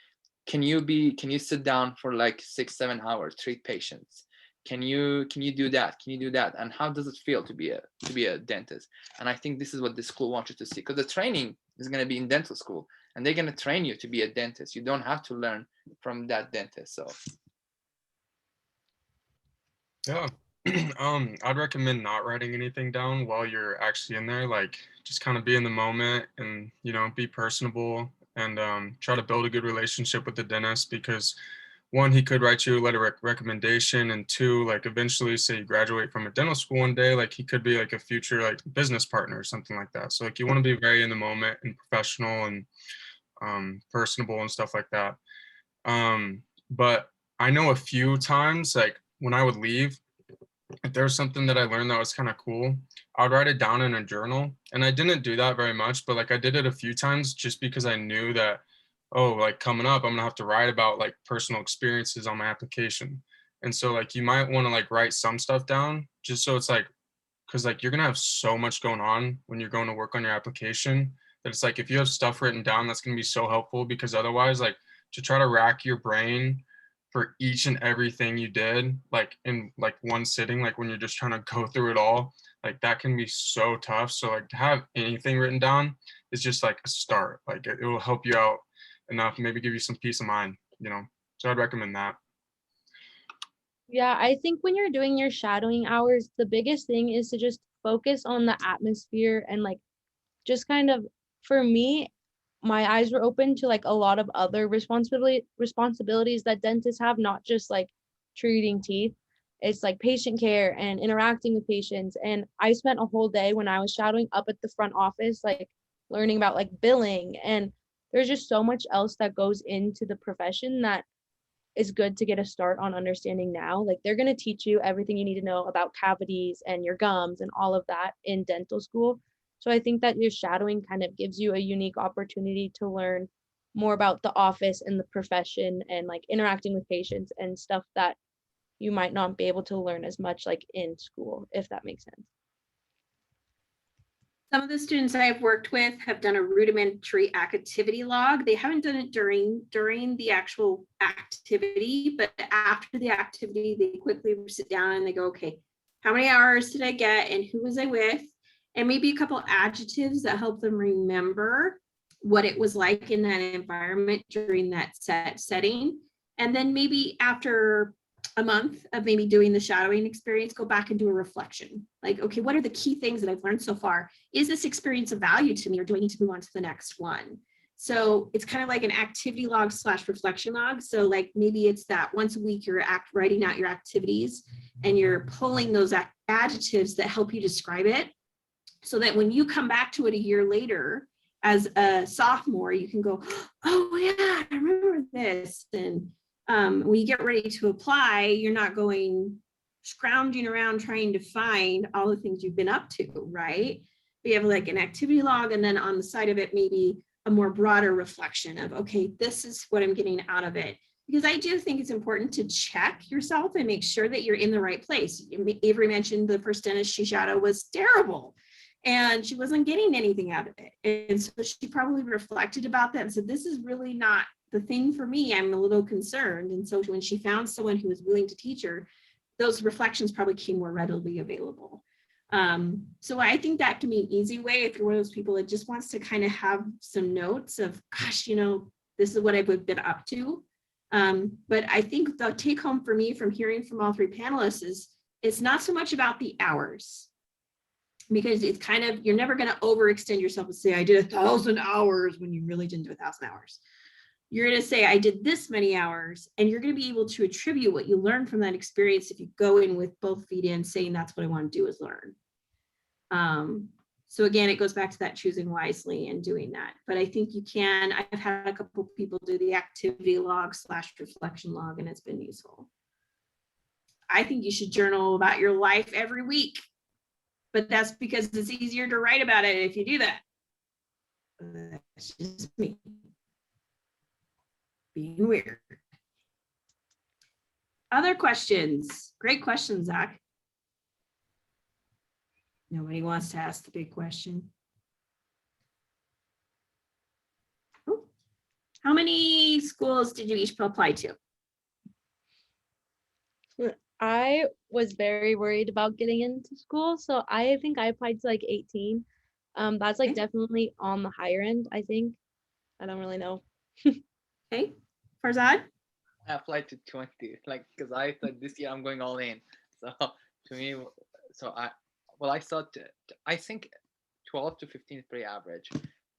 can you sit down for like 6-7 hours, treat patients? Can you do that? Can you do that? And how does it feel to be a dentist? And I think this is what the school wants you to see, because the training is going to be in dental school, and they're going to train you to be a dentist. You don't have to learn from that dentist. So Yeah. I'd recommend not writing anything down while you're actually in there. Like, just kind of be in the moment and, be personable, and try to build a good relationship with the dentist, because 1, he could write you a letter recommendation, and 2, like eventually say you graduate from a dental school one day, like he could be like a future like business partner or something like that. So like you want to be very in the moment and professional and personable and stuff like that. But I know a few times, like when I would leave, if there was something that I learned that was kind of cool, I would write it down in a journal. And I didn't do that very much, but like I did it a few times just because I knew that, oh, like coming up, I'm gonna have to write about like personal experiences on my application. And so like you might want to like write some stuff down, just so it's like, because like you're gonna have so much going on when you're going to work on your application, that it's like if you have stuff written down, that's gonna be so helpful, because otherwise, like, to try to rack your brain for each and everything you did, like in like one sitting, like when you're just trying to go through it all, like that can be so tough. So like to have anything written down is just like a start. Like it will help you out enough, maybe give you some peace of mind, So I'd recommend that. Yeah, I think when you're doing your shadowing hours, the biggest thing is to just focus on the atmosphere and like just kind of, for me, my eyes were open to like a lot of other responsibilities that dentists have, not just like treating teeth. It's like patient care and interacting with patients. And I spent a whole day when I was shadowing up at the front office, like learning about like billing. And there's just so much else that goes into the profession that is good to get a start on understanding now. Like they're going to teach you everything you need to know about cavities and your gums and all of that in dental school. So I think that your shadowing kind of gives you a unique opportunity to learn more about the office and the profession and like interacting with patients and stuff that you might not be able to learn as much like in school, if that makes sense. Some of the students I've worked with have done a rudimentary activity log. They haven't done it during the actual activity, but after the activity, they quickly sit down and they go, okay, how many hours did I get and who was I with? And maybe a couple adjectives that help them remember what it was like in that environment during that setting. And then maybe after a month of maybe doing the shadowing experience, go back and do a reflection. Like, okay, what are the key things that I've learned so far? Is this experience of value to me, or do I need to move on to the next one? So it's kind of like an activity log / reflection log. So like maybe it's that once a week you're writing out your activities and you're pulling those adjectives that help you describe it, so that when you come back to it a year later as a sophomore, you can go, oh yeah, I remember this. And when you get ready to apply, you're not going scrounging around trying to find all the things you've been up to, right? We have like an activity log, and then on the side of it, maybe a more broader reflection of, okay, this is what I'm getting out of it. Because I do think it's important to check yourself and make sure that you're in the right place. Avery mentioned the first dentist she shadowed was terrible, and she wasn't getting anything out of it. And so she probably reflected about that and said, this is really not the thing for me. I'm a little concerned. And so when she found someone who was willing to teach her, those reflections probably came more readily available. So I think that can be an easy way if you're one of those people that just wants to kind of have some notes of, gosh, you know, this is what I've been up to. But I think the take home for me from hearing from all three panelists is it's not so much about the hours, because it's kind of, you're never going to overextend yourself and say, I did 1,000 hours when you really didn't do 1,000 hours. You're going to say, I did this many hours, and you're going to be able to attribute what you learned from that experience if you go in with both feet in, saying that's what I want to do is learn. So again, it goes back to that choosing wisely and doing that. But I think you can, I've had a couple of people do the activity log / reflection log, and it's been useful. I think you should journal about your life every week, but that's because it's easier to write about it if you do that. That's just me being weird. Other questions? Great question, Zach. Nobody wants to ask the big question. Ooh. How many schools did you each apply to? I was very worried about getting into school, so I think I applied to like 18. That's like definitely on the higher end, I think. I don't really know. Okay, Farzad? I applied to 20, like, because I thought this year I'm going all in. So to me, so I thought, I think 12 to 15 is pretty average,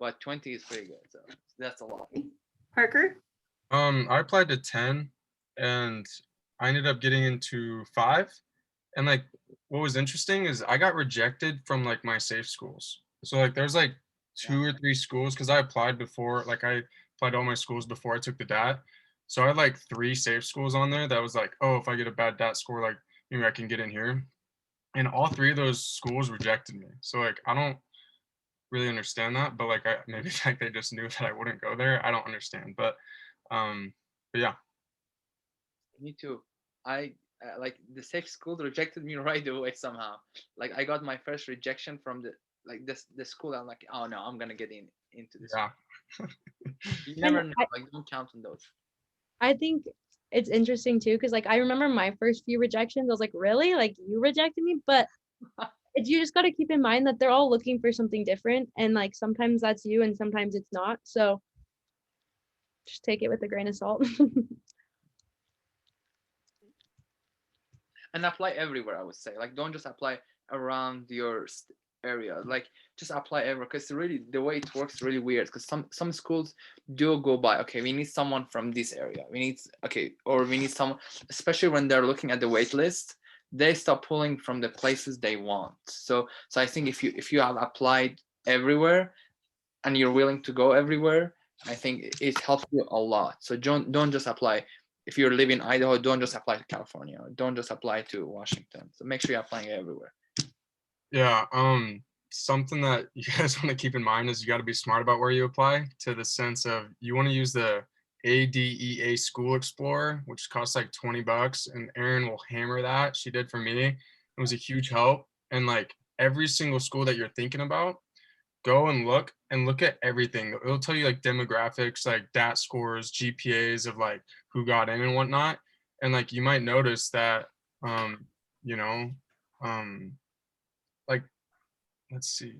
but 20 is pretty good. So that's a lot. Parker? I applied to 10, and I ended up getting into 5. And like, what was interesting is I got rejected from like my safe schools. So like, there's like 2 or 3 schools, because I applied before, like I applied to all my schools before I took the DAT. So I had like 3 safe schools on there that was like, oh, if I get a bad DAT score, like maybe I can get in here. And all 3 of those schools rejected me. So like, I don't really understand that, but like maybe like they just knew that I wouldn't go there. I don't understand, but yeah. Me too. I like the safe school rejected me right away somehow. Like I got my first rejection from the school. I'm like, oh no, I'm gonna get into this. Yeah. You never know. Like don't count on those. I think it's interesting too, because like I remember my first few rejections, I was like, really? Like you rejected me? But you just got to keep in mind that they're all looking for something different, and like sometimes that's you and sometimes it's not. So just take it with a grain of salt. And apply everywhere, I would say. Like don't just apply around your area. Like just apply everywhere, because really the way it works is really weird, because some schools do go by, okay, we need someone from this area, we need, okay, or we need someone, especially when they're looking at the wait list, they start pulling from the places they want. So I think if you have applied everywhere and you're willing to go everywhere, I think it helps you a lot. So don't just apply. If you're living in Idaho, don't just apply to California. Don't just apply to Washington. So make sure you're applying everywhere. Yeah. Something that you guys want to keep in mind is you got to be smart about where you apply, to the sense of you want to use the ADEA School Explorer, which costs like $20, and Erin will hammer that. She did for me. It was a huge help. And like every single school that you're thinking about, go and look at everything. It'll tell you like demographics, like DAT scores, GPAs of like who got in and whatnot. And like you might notice that, you know, like, let's see,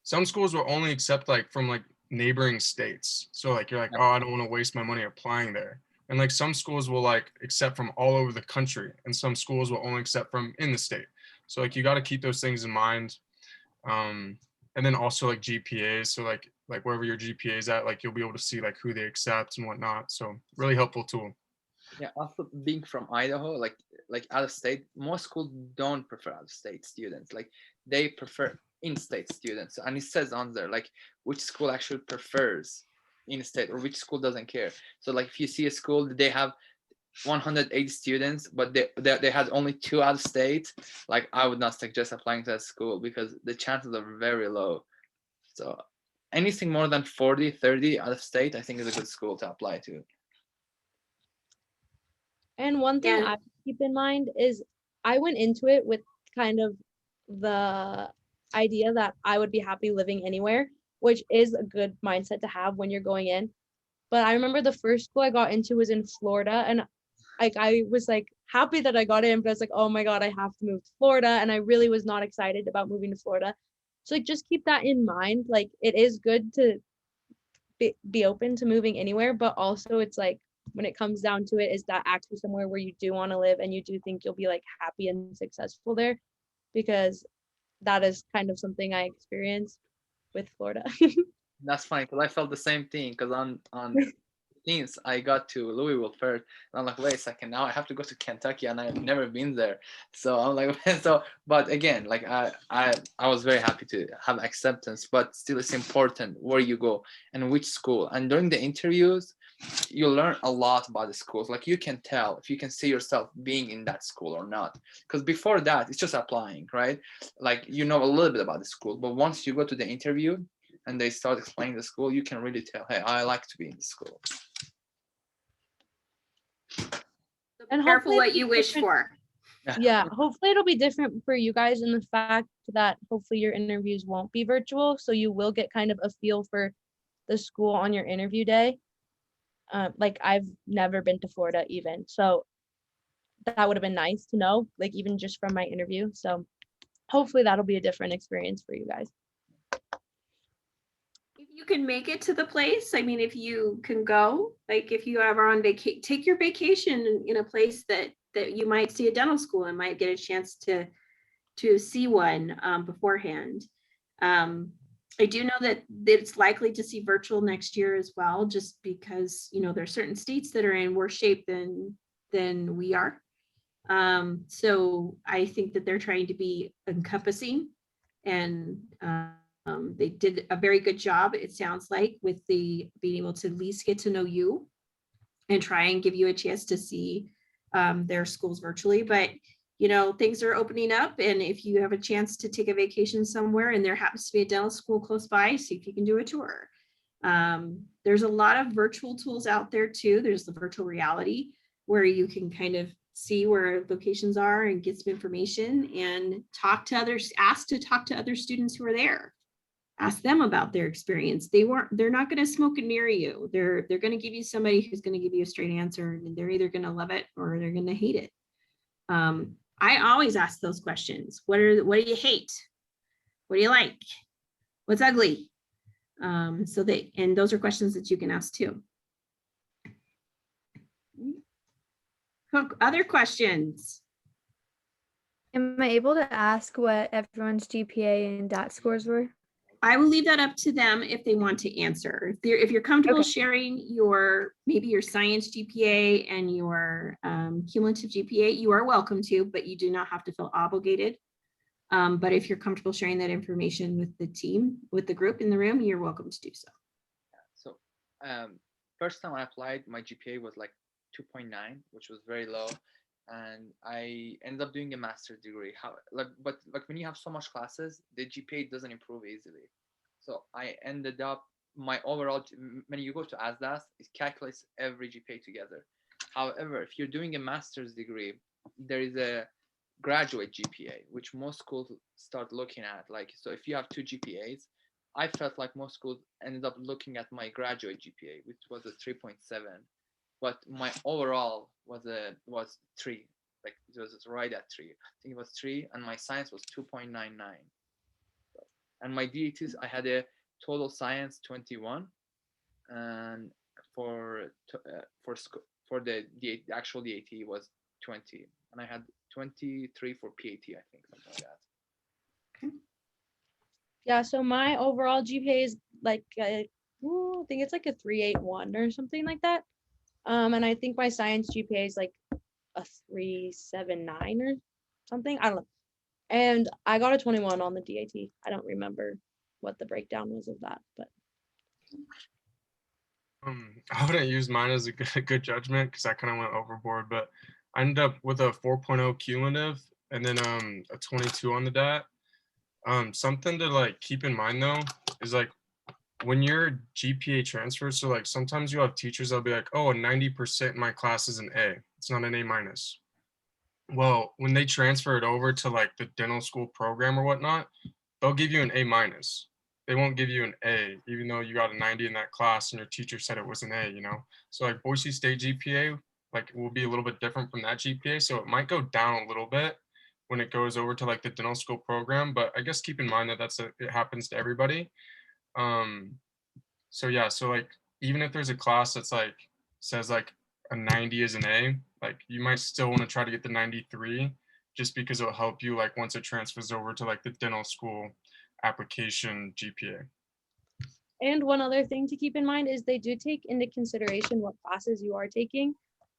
some schools will only accept like from like neighboring states. So like you're like, oh, I don't want to waste my money applying there. And like some schools will like accept from all over the country, and some schools will only accept from in the state. So like you got to keep those things in mind. And then also like GPAs. So like wherever your GPA is at, like you'll be able to see like who they accept and whatnot. So really helpful tool. Yeah, also being from Idaho, like out of state, most schools don't prefer out of state students. Like they prefer in-state students. And it says on there like which school actually prefers in-state or which school doesn't care. So like if you see a school, they have 180 students, but they had only 2 out of state, like I would not suggest applying to that school, because the chances are very low. So anything more than 40, 30 out of state, I think is a good school to apply to. And one thing Yeah. I keep in mind is I went into it with kind of the idea that I would be happy living anywhere, which is a good mindset to have when you're going in. But I remember the first school I got into was in Florida, and like I was like happy that I got in, but I was like, oh my God, I have to move to Florida. And I really was not excited about moving to Florida. So like just keep that in mind. Like it is good to be open to moving anywhere, but also it's like when it comes down to it, is that actually somewhere where you do want to live and you do think you'll be like happy and successful there? Because that is kind of something I experienced with Florida. That's funny, because I felt the same thing, because on 15th I got to Louisville first, and I'm like, wait a second, now I have to go to Kentucky and I've never been there. So I'm like, so, but again, like I was very happy to have acceptance, but still it's important where you go and which school. And during the interviews, you learn a lot about the schools. Like you can tell if you can see yourself being in that school or not, because before that it's just applying, right? Like you know a little bit about the school, but once you go to the interview and they start explaining the school, you can really tell, hey, I like to be in the school. And Careful hopefully what you wish different- for. Yeah, hopefully it'll be different for you guys in the fact that hopefully your interviews won't be virtual, so you will get kind of a feel for the school on your interview day. Like I've never been to Florida even, so that would have been nice to know, like even just from my interview. So hopefully that'll be a different experience for you guys. If you can make it to the place, I mean, if you can go, like if you ever on vacation, take your vacation in a place that you might see a dental school and might get a chance to see one beforehand. I do know that it's likely to see virtual next year as well, just because, you know, there are certain states that are in worse shape than we are. So I think that they're trying to be encompassing, and they did a very good job, it sounds like, with the being able to at least get to know you and try and give you a chance to see their schools virtually. But you know, things are opening up, and if you have a chance to take a vacation somewhere and there happens to be a dental school close by, see if you can do a tour. There's a lot of virtual tools out there too. There's the virtual reality where you can kind of see where locations are and get some information and talk to others, to talk to other students who are there. Ask them about their experience. They're not going to smoke it near you. They're going to give you somebody who's going to give you a straight answer, and they're either going to love it or they're going to hate it. I always ask those questions. What do you hate? What do you like? What's ugly? And those are questions that you can ask too. Other questions? Am I able to ask what everyone's GPA and DAT scores were? I will leave that up to them if they want to answer. If you're comfortable Okay. sharing maybe your science GPA and your cumulative GPA, you are welcome to, but you do not have to feel obligated. But if you're comfortable sharing that information with the team, with the group in the room, you're welcome to do so. So first time I applied, my GPA was like 2.9, which was very low. And I ended up doing a master's degree. But when you have so much classes, the GPA doesn't improve easily. So I ended up, my overall, when you go to ASDAS, it calculates every GPA together. However, if you're doing a master's degree, there is a graduate GPA, which most schools start looking at. Like, so if you have 2 GPAs, I felt like most schools ended up looking at my graduate GPA, which was a 3.7. But my overall was 3, like it was right at 3. I think it was 3, and my science was 2.99. And my DATs, I had a total science 21, and for the actual DAT was 20, and I had 23 for PAT, I think, something like that. Yeah, so my overall GPA is like I think it's like a 3.81 or something like that. And I think my science GPA is like a 3.79 or something. I don't know. And I got a 21 on the DAT. I don't remember what the breakdown was of that, but I wouldn't use mine as a good judgment because I kind of went overboard, but I ended up with a 4.0 cumulative and then a 22 on the DAT. Something to like keep in mind though is like when your GPA transfers, so like sometimes you have teachers that'll be like, oh, 90% in my class is an A. It's not an A minus. Well, when they transfer it over to like the dental school program or whatnot, they'll give you an A minus. They won't give you an A, even though you got a 90 in that class and your teacher said it was an A, you know? So like Boise State GPA, like will be a little bit different from that GPA. So it might go down a little bit when it goes over to like the dental school program, but I guess keep in mind that it happens to everybody. So yeah, so like even if there's a class that's like says like a 90 is an A, like you might still want to try to get the 93 just because it'll help you like once it transfers over to like the dental school application GPA. and one other thing to keep in mind is they do take into consideration what classes you are taking.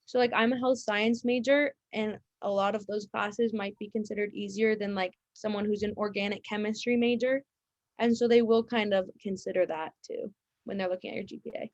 So like I'm a health science major, and a lot of those classes might be considered easier than like someone who's an organic chemistry major. And so they will kind of consider that too when they're looking at your GPA.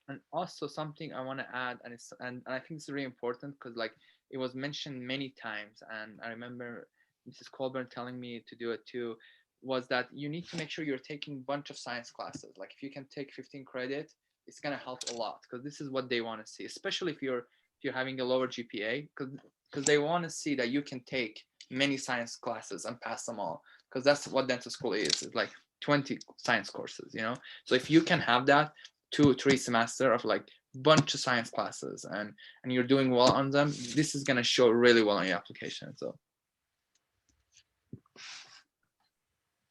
And also something I want to add, and I think it's really important because like it was mentioned many times, and I remember Mrs. Colburn telling me to do it too, was that you need to make sure you're taking a bunch of science classes. Like if you can take 15 credit, it's gonna help a lot because this is what they want to see, especially if you're having a lower GPA, because they want to see that you can take many science classes and pass them all, because that's what dental school is. It's like 20 science courses, you know. So if you can have that 2-3 semester of like bunch of science classes and you're doing well on them, this is gonna show really well on your application. So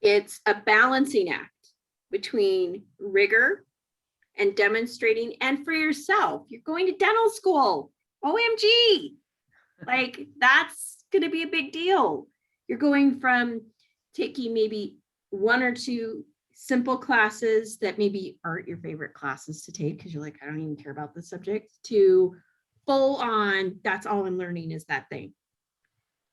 It's a balancing act between rigor and demonstrating, and for yourself, you're going to dental school. OMG, like that's going to be a big deal. You're going from taking maybe 1 or 2 simple classes that maybe aren't your favorite classes to take because you're like, I don't even care about this subject, to full on, that's all I'm learning is that thing.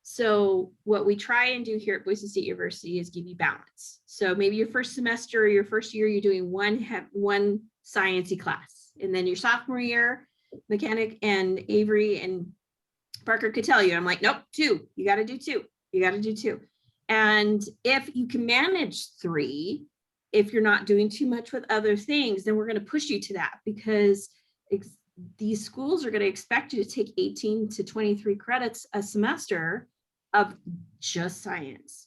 So what we try and do here at Boise State University is give you balance. So maybe your first semester or your first year, you're doing one sciencey class. And then your sophomore year, mechanic and Avery and Parker could tell you, I'm like, nope, 2, you got to do 2. You got to do 2. And if you can manage 3, if you're not doing too much with other things, then we're going to push you to that, because these schools are going to expect you to take 18 to 23 credits a semester of just science.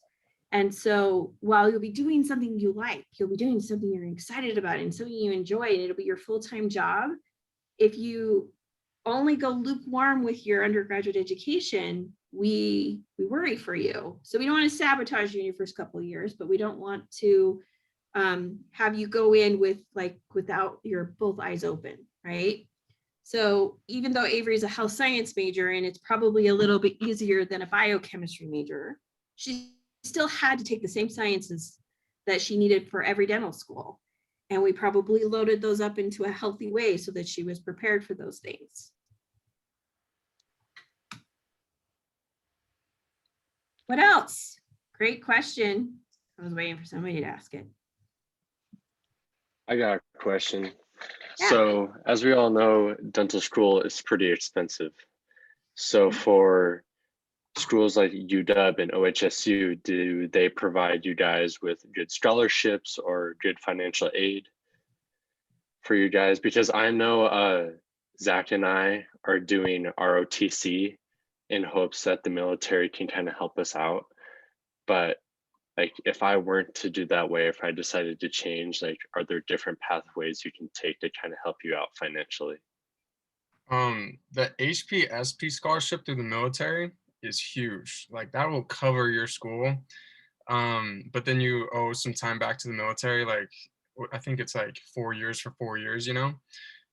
And so while you'll be doing something you like, you'll be doing something you're excited about and something you enjoy, and it'll be your full-time job. If you only go lukewarm with your undergraduate education, we worry for you. So we don't want to sabotage you in your first couple of years, but we don't want to have you go in with without your both eyes open, right? So even though Avery is a health science major and it's probably a little bit easier than a biochemistry major, she still had to take the same sciences that she needed for every dental school. And we probably loaded those up into a healthy way so that she was prepared for those things. What else? Great question. I was waiting for somebody to ask it. I got a question. Yeah. So, as we all know, dental school is pretty expensive. So, Mhm. for schools like UW and OHSU, do they provide you guys with good scholarships or good financial aid for you guys? Because I know Zach and I are doing ROTC in hopes that the military can kind of help us out. But like, if I weren't to do that way, if I decided to change, like, are there different pathways you can take to kind of help you out financially? The HPSP scholarship through the military is huge. Like that will cover your school. But then you owe some time back to the military. Like I think it's like 4 years for 4 years,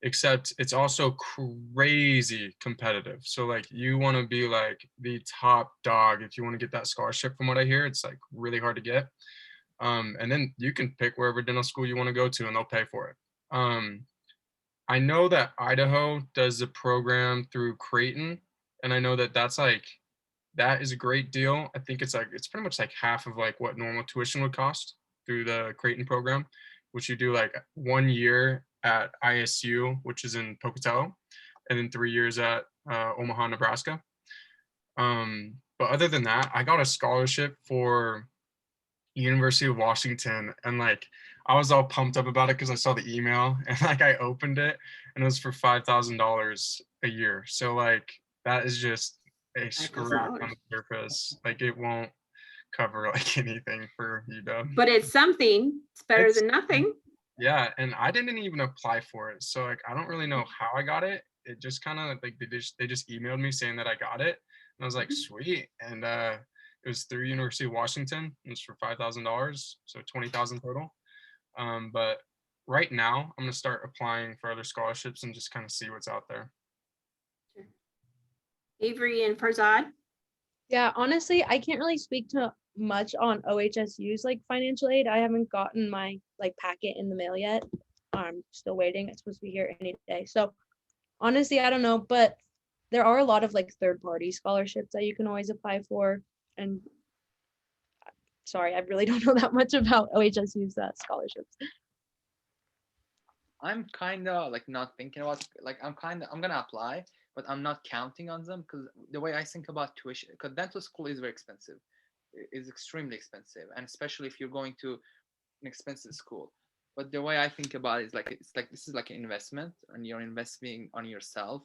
except it's also crazy competitive. So like you want to be like the top dog if you want to get that scholarship. From what I hear, it's like really hard to get. And then you can pick wherever dental school you want to go to and they'll pay for it. I know that Idaho does the program through Creighton, and I know that that is a great deal. I think it's pretty much like half of like what normal tuition would cost through the Creighton program, which you do like 1 year at ISU, which is in Pocatello, and then 3 years at Omaha, Nebraska. But other than that, I got a scholarship for University of Washington, and like I was all pumped up about it because I saw the email and like I opened it and it was for $5,000 a year. So like that is just a scratch on the surface. Like it won't cover like anything for UW. But it's something. It's better It's- than nothing. Yeah, and I didn't even apply for it. So like I don't really know how I got it. It just kind of like they just emailed me saying that I got it. And I was like, sweet. And it was through University of Washington. It was for $5,000, so 20,000 total. But right now, I'm gonna start applying for other scholarships and just kind of see what's out there. Avery and Farzad. Yeah, honestly, I can't really speak to much on OHSU's like financial aid. I haven't gotten my like packet in the mail yet. I'm still waiting. It's supposed to be here any day. So honestly, I don't know, but there are a lot of like third-party scholarships that you can always apply for. And sorry, I really don't know that much about OHSU's scholarships. I'm kind of like not thinking about like I'm gonna apply, but I'm not counting on them because the way I think about tuition, because dental school is very expensive, is extremely expensive, and especially if you're going to an expensive school. But the way I think about it is like it's like this is like an investment, and you're investing on yourself.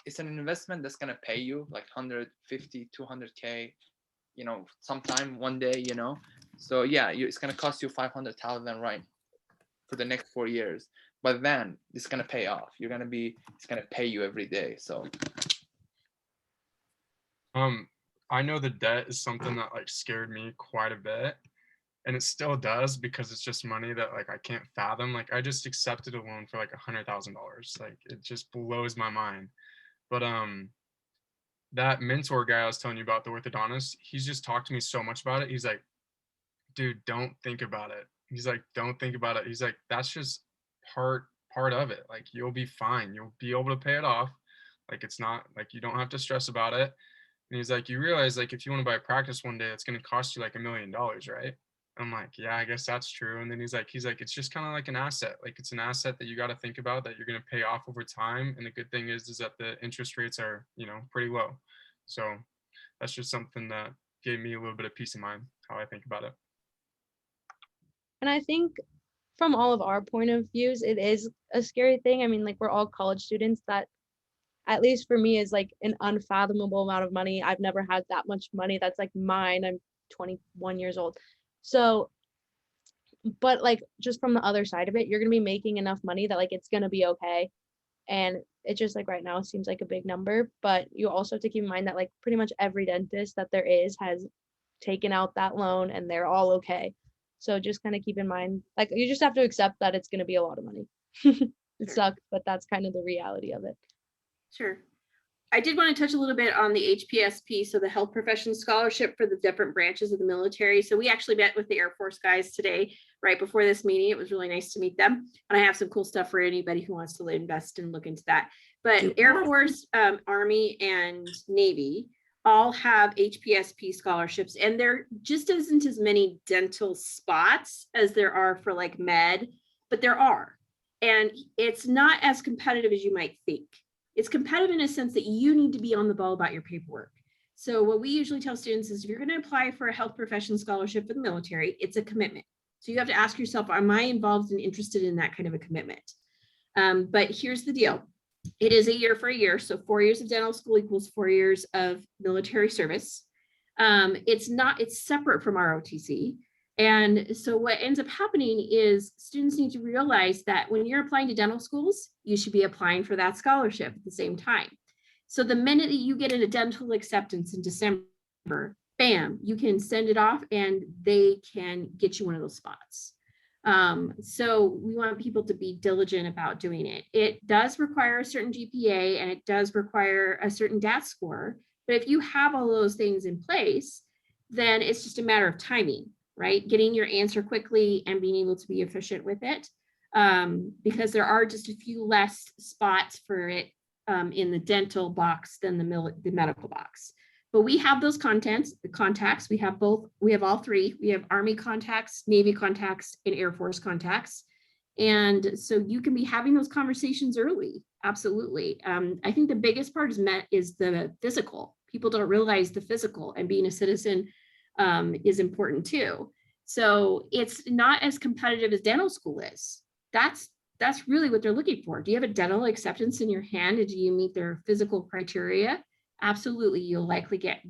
It's an investment that's gonna pay you like 150, 200K, sometime one day, So yeah, it's gonna cost you 500,000 right for the next 4 years, but then it's gonna pay off. It's gonna pay you every day. So I know the debt is something that like scared me quite a bit, and it still does because it's just money that like I can't fathom. Like I just accepted a loan for like $100,000. Like it just blows my mind. But that mentor guy I was telling you about, the orthodontist, he's just talked to me so much about it. He's like, dude, don't think about it. He's like, don't think about it. He's like, that's just part of it. Like you'll be fine. You'll be able to pay it off. Like it's not like you don't have to stress about it. And he's like, you realize like if you want to buy a practice one day, it's gonna cost you like $1 million, right? I'm like, yeah, I guess that's true. And then he's like, it's just kind of like an asset. Like it's an asset that you got to think about that you're gonna pay off over time. And the good thing is that the interest rates are, pretty low. So that's just something that gave me a little bit of peace of mind how I think about it. And I think from all of our point of views, it is a scary thing. I mean, like we're all college students. That, at least for me, is like an unfathomable amount of money. I've never had that much money. That's like mine. I'm 21 years old. So, but like just from the other side of it, you're going to be making enough money that like it's going to be okay. And it just like right now seems like a big number, but you also have to keep in mind that like pretty much every dentist that there is has taken out that loan and they're all okay. So just kind of keep in mind, like you just have to accept that it's going to be a lot of money. It Sure. sucks, but that's kind of the reality of it. Sure. I did want to touch a little bit on the HPSP, so the Health Professions Scholarship for the different branches of the military. So we actually met with the Air Force guys today, right before this meeting. It was really nice to meet them. And I have some cool stuff for anybody who wants to invest and look into that. But Air Force, Army, and Navy all have HPSP scholarships, and there just isn't as many dental spots as there are for like med, but there are. And it's not as competitive as you might think. It's competitive in a sense that you need to be on the ball about your paperwork. So what we usually tell students is if you're going to apply for a health profession scholarship for the military, it's a commitment. So you have to ask yourself, am I involved and interested in that kind of a commitment? But here's the deal. It is a year for a year. So 4 years of dental school equals 4 years of military service. It's separate from ROTC. And so what ends up happening is students need to realize that when you're applying to dental schools, you should be applying for that scholarship at the same time. So the minute that you get a dental acceptance in December, bam, you can send it off and they can get you one of those spots. So we want people to be diligent about doing it. It does require a certain GPA and it does require a certain DAT score. But if you have all those things in place, then it's just a matter of timing, right? Getting your answer quickly and being able to be efficient with it, because there are just a few less spots for it in the dental box than the medical box. But we have those contacts. We have all three. We have Army contacts, Navy contacts, and Air Force contacts. And so you can be having those conversations early. Absolutely. I think the biggest part is the physical. People don't realize the physical, and being a citizen is important too. So it's not as competitive as dental school is. That's really what they're looking for. Do you have a dental acceptance in your hand? And do you meet their physical criteria? Absolutely, you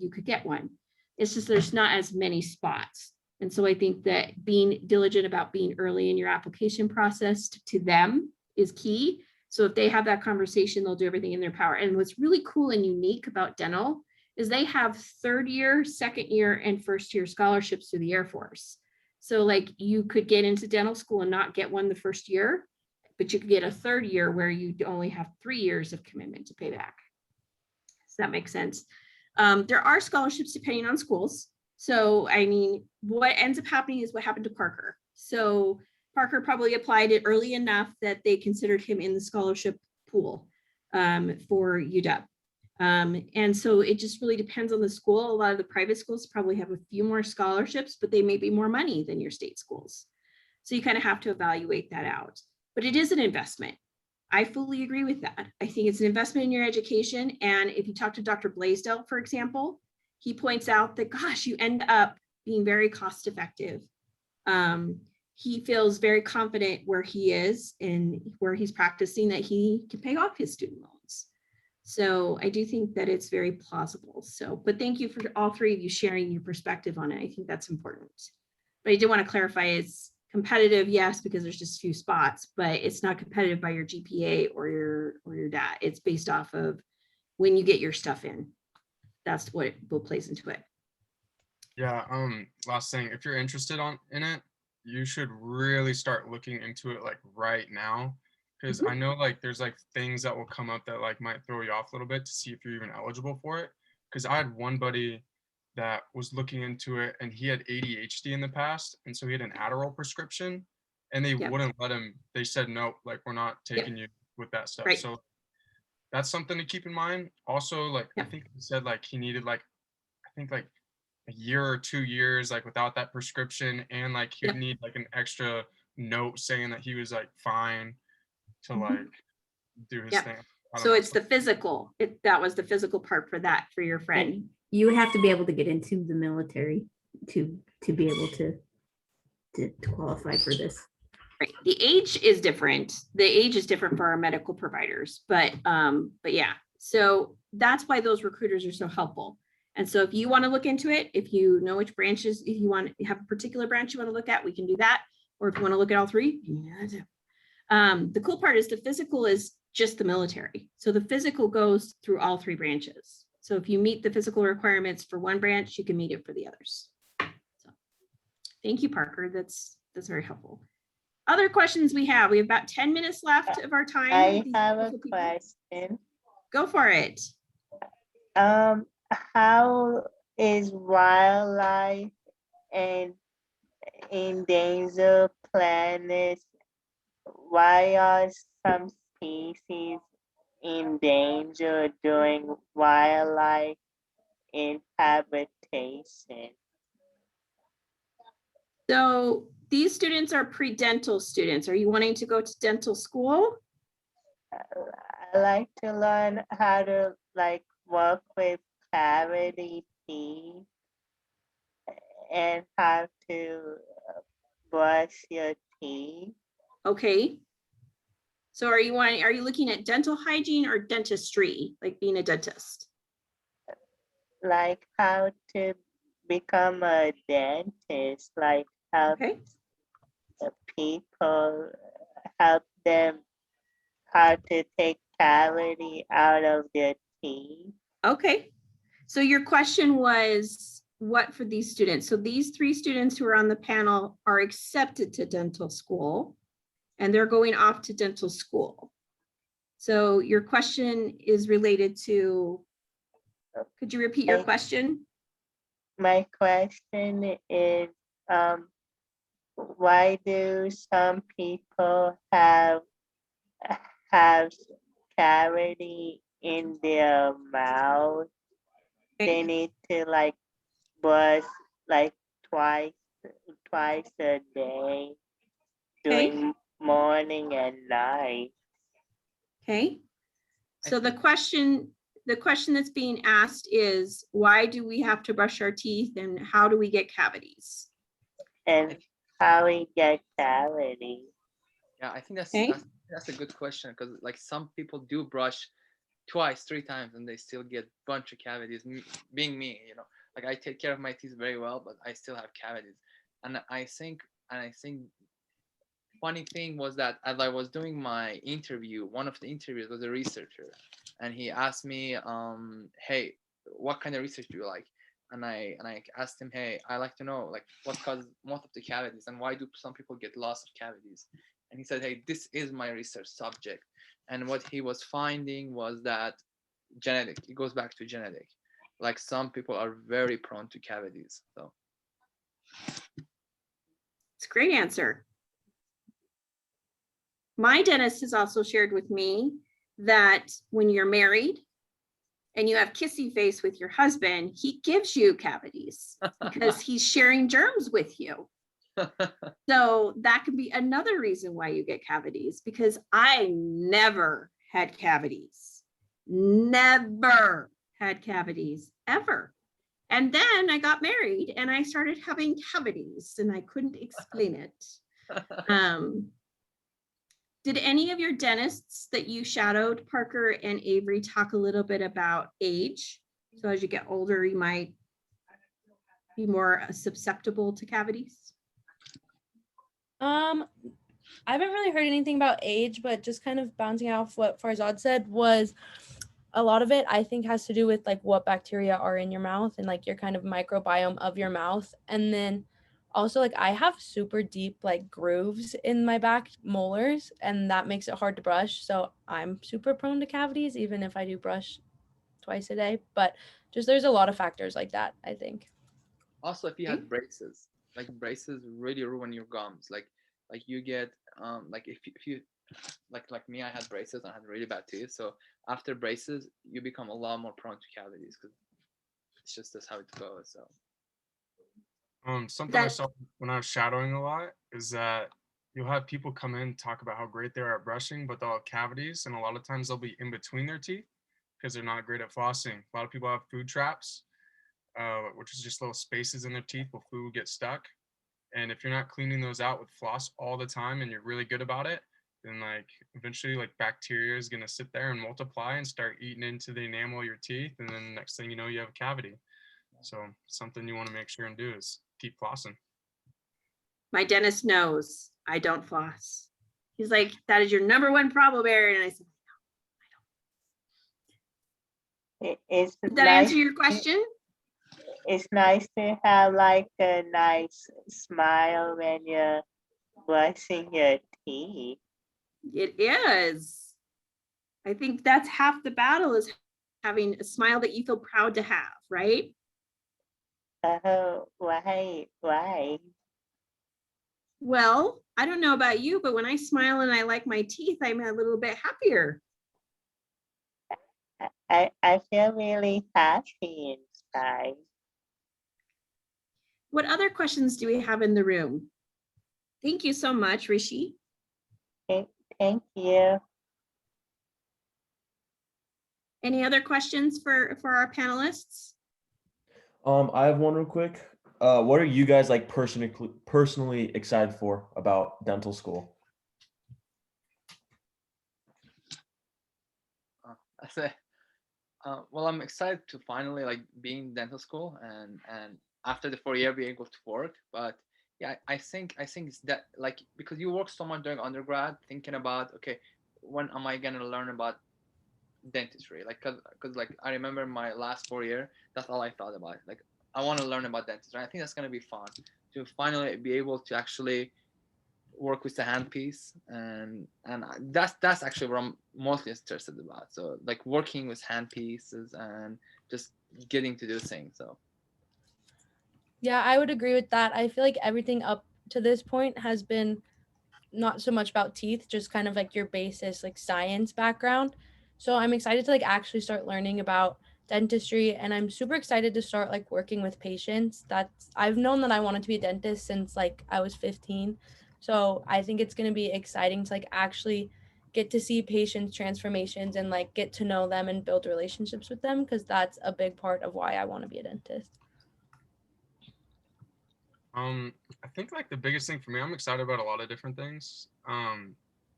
could get one. It's just there's not as many spots. And so I think that being diligent about being early in your application process to them is key. So if they have that conversation, they'll do everything in their power. And what's really cool and unique about dental is they have 3rd year, 2nd year, and 1st year scholarships through the Air Force. So like you could get into dental school and not get one the 1st year, but you could get a 3rd year where you only have 3 years of commitment to pay back. Does that make sense? There are scholarships depending on schools. So, I mean, what ends up happening is what happened to Parker. So Parker probably applied it early enough that they considered him in the scholarship pool for UW. And so it just really depends on the school. A lot of the private schools probably have a few more scholarships, but they may be more money than your state schools. So you kind of have to evaluate that out. But it is an investment. I fully agree with that. I think it's an investment in your education. And if you talk to Dr. Blaisdell, for example, he points out that, gosh, you end up being very cost effective. He feels very confident where he is and where he's practicing that he can pay off his student loans. So I do think that it's very plausible. So, but thank you for all three of you sharing your perspective on it. I think that's important. But I do want to clarify, it's competitive, yes, because there's just a few spots, but it's not competitive by your GPA or your DAT. It's based off of when you get your stuff in. That's what plays into it. Yeah. Last thing, if you're interested in it, you should really start looking into it like right now, because I know like there's like things that will come up that like might throw you off a little bit to see if you're even eligible for it. Because I had one buddy that was looking into it and he had ADHD in the past, and so he had an Adderall prescription, and they wouldn't let him. They said nope, like we're not taking you with that stuff. Right. So that's something to keep in mind. Also, like I think he said like he needed like a year or 2 years like without that prescription, and like he'd need like an extra note saying that he was like fine to like do his thing. So it's the physical. That was the physical part for that for your friend. And you would have to be able to get into the military to be able to qualify for this. Right. The age is different. The age is different for our medical providers, but yeah. So that's why those recruiters are so helpful. And so if you want to look into it, if you know which branches, if you want to have a particular branch you want to look at, we can do that. Or if you want to look at all three, the cool part is the physical is just the military. So the physical goes through all three branches. So if you meet the physical requirements for one branch, you can meet it for the others. So thank you, Parker. That's very helpful. Other questions we have about 10 minutes left of our time. I These have a beautiful people. question. Go for it. How is wildlife and endangered planets? Why are some species endangered during wildlife inhabitation? So these students are pre-dental students. Are you wanting to go to dental school? I like to learn how to work with cavity teeth and how to brush your teeth. Okay. So are you looking at dental hygiene or dentistry, like being a dentist? Like how to become a dentist, like how Okay. people help them how to take cavity out of their teeth. Okay. So your question was what for these students? So these 3 students who are on the panel are accepted to dental school and they're going off to dental school. So your question is related to, could you repeat your question? My question is, why do some people have cavity in their mouth? They need to brush twice a day during morning and night. Okay. So the question that's being asked is, why do we have to brush our teeth and how do we get cavities? And how we get cavities? Yeah, I think Okay. that's a good question, because like some people do brush twice, 3 times, and they still get bunch of cavities. Being me, you know, like I take care of my teeth very well, but I still have cavities. And I think funny thing was that as I was doing my interview, one of the interviews was a researcher, and he asked me, hey, what kind of research do you like? And I asked him, hey, I like to know like what causes most of the cavities and why do some people get loss of cavities? And he said, hey, this is my research subject. And what he was finding was that genetic, it goes back to genetic. Like some people are very prone to cavities. So it's a great answer. My dentist has also shared with me that when you're married and you have kissy face with your husband, he gives you cavities because he's sharing germs with you. So that could be another reason why you get cavities, because I never had cavities, never had cavities ever. And then I got married and I started having cavities and I couldn't explain it. Did any of your dentists that you shadowed, Parker and Avery, talk a little bit about age? So as you get older, you might be more susceptible to cavities? I haven't really heard anything about age, but just kind of bouncing off what Farzad said was a lot of it, I think, has to do with like what bacteria are in your mouth and like your kind of microbiome of your mouth. And then also like I have super deep like grooves in my back molars and that makes it hard to brush. So I'm super prone to cavities, even if I do brush twice a day. But just there's a lot of factors like that, I think. also, if you had braces, like braces really ruin your gums. Like you get like if you like me, I had braces and I had really bad teeth. So after braces, you become a lot more prone to cavities because it's just that's how it goes. So something I saw when I was shadowing a lot is that you'll have people come in and talk about how great they are at brushing, but they'll have cavities, and a lot of times they'll be in between their teeth because they're not great at flossing. A lot of people have food traps, which is just little spaces in their teeth where food gets stuck. And if you're not cleaning those out with floss all the time and you're really good about it, then like eventually like bacteria is going to sit there and multiply and start eating into the enamel of your teeth. And then next thing you know, you have a cavity. So something you want to make sure and do is keep flossing. My dentist knows I don't floss. He's like, that is your number one problem, Erin. And I said, no, I don't. Did that answer your question? It's nice to have like a nice smile when you're brushing your teeth. It is. I think that's half the battle, is having a smile that you feel proud to have, right? Oh, right. Well, I don't know about you, but when I smile and I like my teeth, I'm a little bit happier. I feel really happy inside. What other questions do we have in the room? Thank you so much, Rishi. Thank you. Any other questions for our panelists? I have one real quick. What are you guys like personally excited for about dental school? I say, well, I'm excited to finally like be in dental school and after the 4 year be able to work. But yeah, I think it's that, like, because you work so much during undergrad thinking about, okay, when am I gonna learn about dentistry? Like, cause like I remember my last 4 year, that's all I thought about. Like, I want to learn about dentistry. I think that's gonna be fun to finally be able to actually work with the handpiece, and that's actually what I'm mostly interested about. So like working with handpieces and just getting to do things. So Yeah, I would agree with that. I feel like everything up to this point has been not so much about teeth, just kind of like your basis, like science background. So I'm excited to like actually start learning about dentistry, and I'm super excited to start like working with patients. That's, I've known that I wanted to be a dentist since like I was 15. So I think it's going to be exciting to like actually get to see patients' transformations and like get to know them and build relationships with them, because that's a big part of why I want to be a dentist. I think like the biggest thing for me, I'm excited about a lot of different things.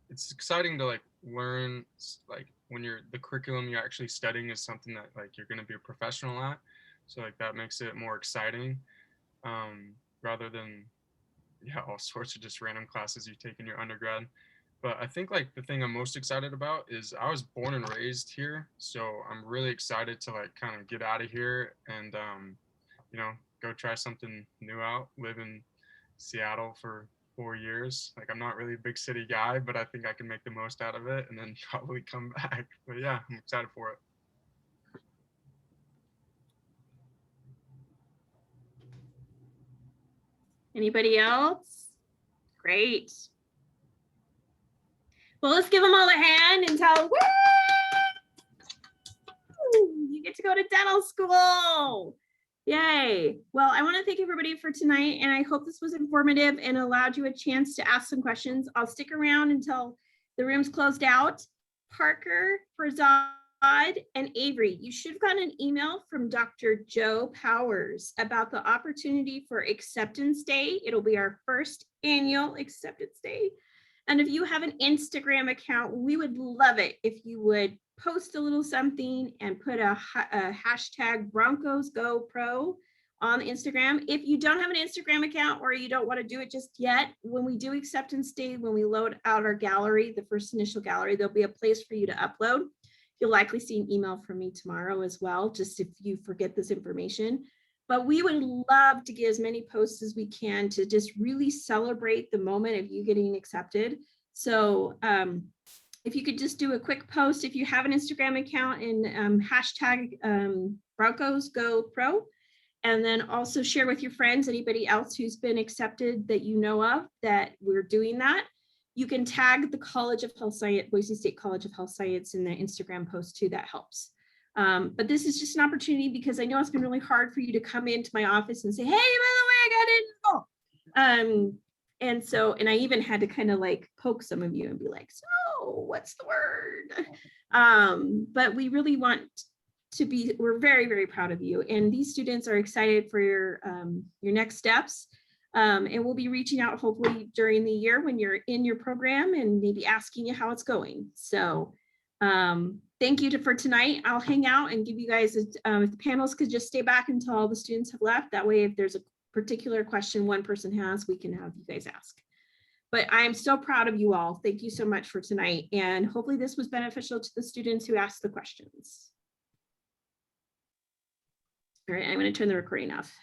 It's exciting to like learn, like when the curriculum you're actually studying is something that like you're going to be a professional at. So like that makes it more exciting, rather than, yeah, all sorts of just random classes you take in your undergrad. But I think like the thing I'm most excited about is I was born and raised here. So I'm really excited to like kind of get out of here and, go try something new out, live in Seattle for 4 years. Like, I'm not really a big city guy, but I think I can make the most out of it and then probably come back. But yeah, I'm excited for it. Anybody else? Great. Well, let's give them all a hand and tell, woo! You get to go to dental school. Yay. Well, I want to thank everybody for tonight, and I hope this was informative and allowed you a chance to ask some questions. I'll stick around until the room's closed out. Parker, Farzad, and Avery, you should have gotten an email from Dr. Joe Powers about the opportunity for Acceptance Day. It'll be our first annual Acceptance Day. And if you have an Instagram account, we would love it if you would post a little something and put a hashtag Broncos Go Pro on Instagram. If you don't have an Instagram account or you don't want to do it just yet, when we do Acceptance Day, when we load out our gallery, the first initial gallery, there'll be a place for you to upload. You'll likely see an email from me tomorrow as well, just if you forget this information. But we would love to get as many posts as we can to just really celebrate the moment of you getting accepted. So if you could just do a quick post, if you have an Instagram account, and hashtag Broncos Go Pro, and then also share with your friends, anybody else who's been accepted that you know of, that we're doing that. You can tag the College of Health Science, Boise State College of Health Science, in the Instagram post too, that helps. But this is just an opportunity because I know it's been really hard for you to come into my office and say, hey, by the way, I got in. And I even had to kind of like poke some of you and be like, so what's the word? But we really want to be, we're very, very proud of you. And these students are excited for your next steps. And we'll be reaching out hopefully during the year when you're in your program and maybe asking you how it's going. So thank you for tonight. I'll hang out and give you guys, if the panels could just stay back until all the students have left. That way, if there's a particular question one person has, we can have you guys ask. But I'm so proud of you all. Thank you so much for tonight. And hopefully this was beneficial to the students who asked the questions. All right, I'm going to turn the recording off.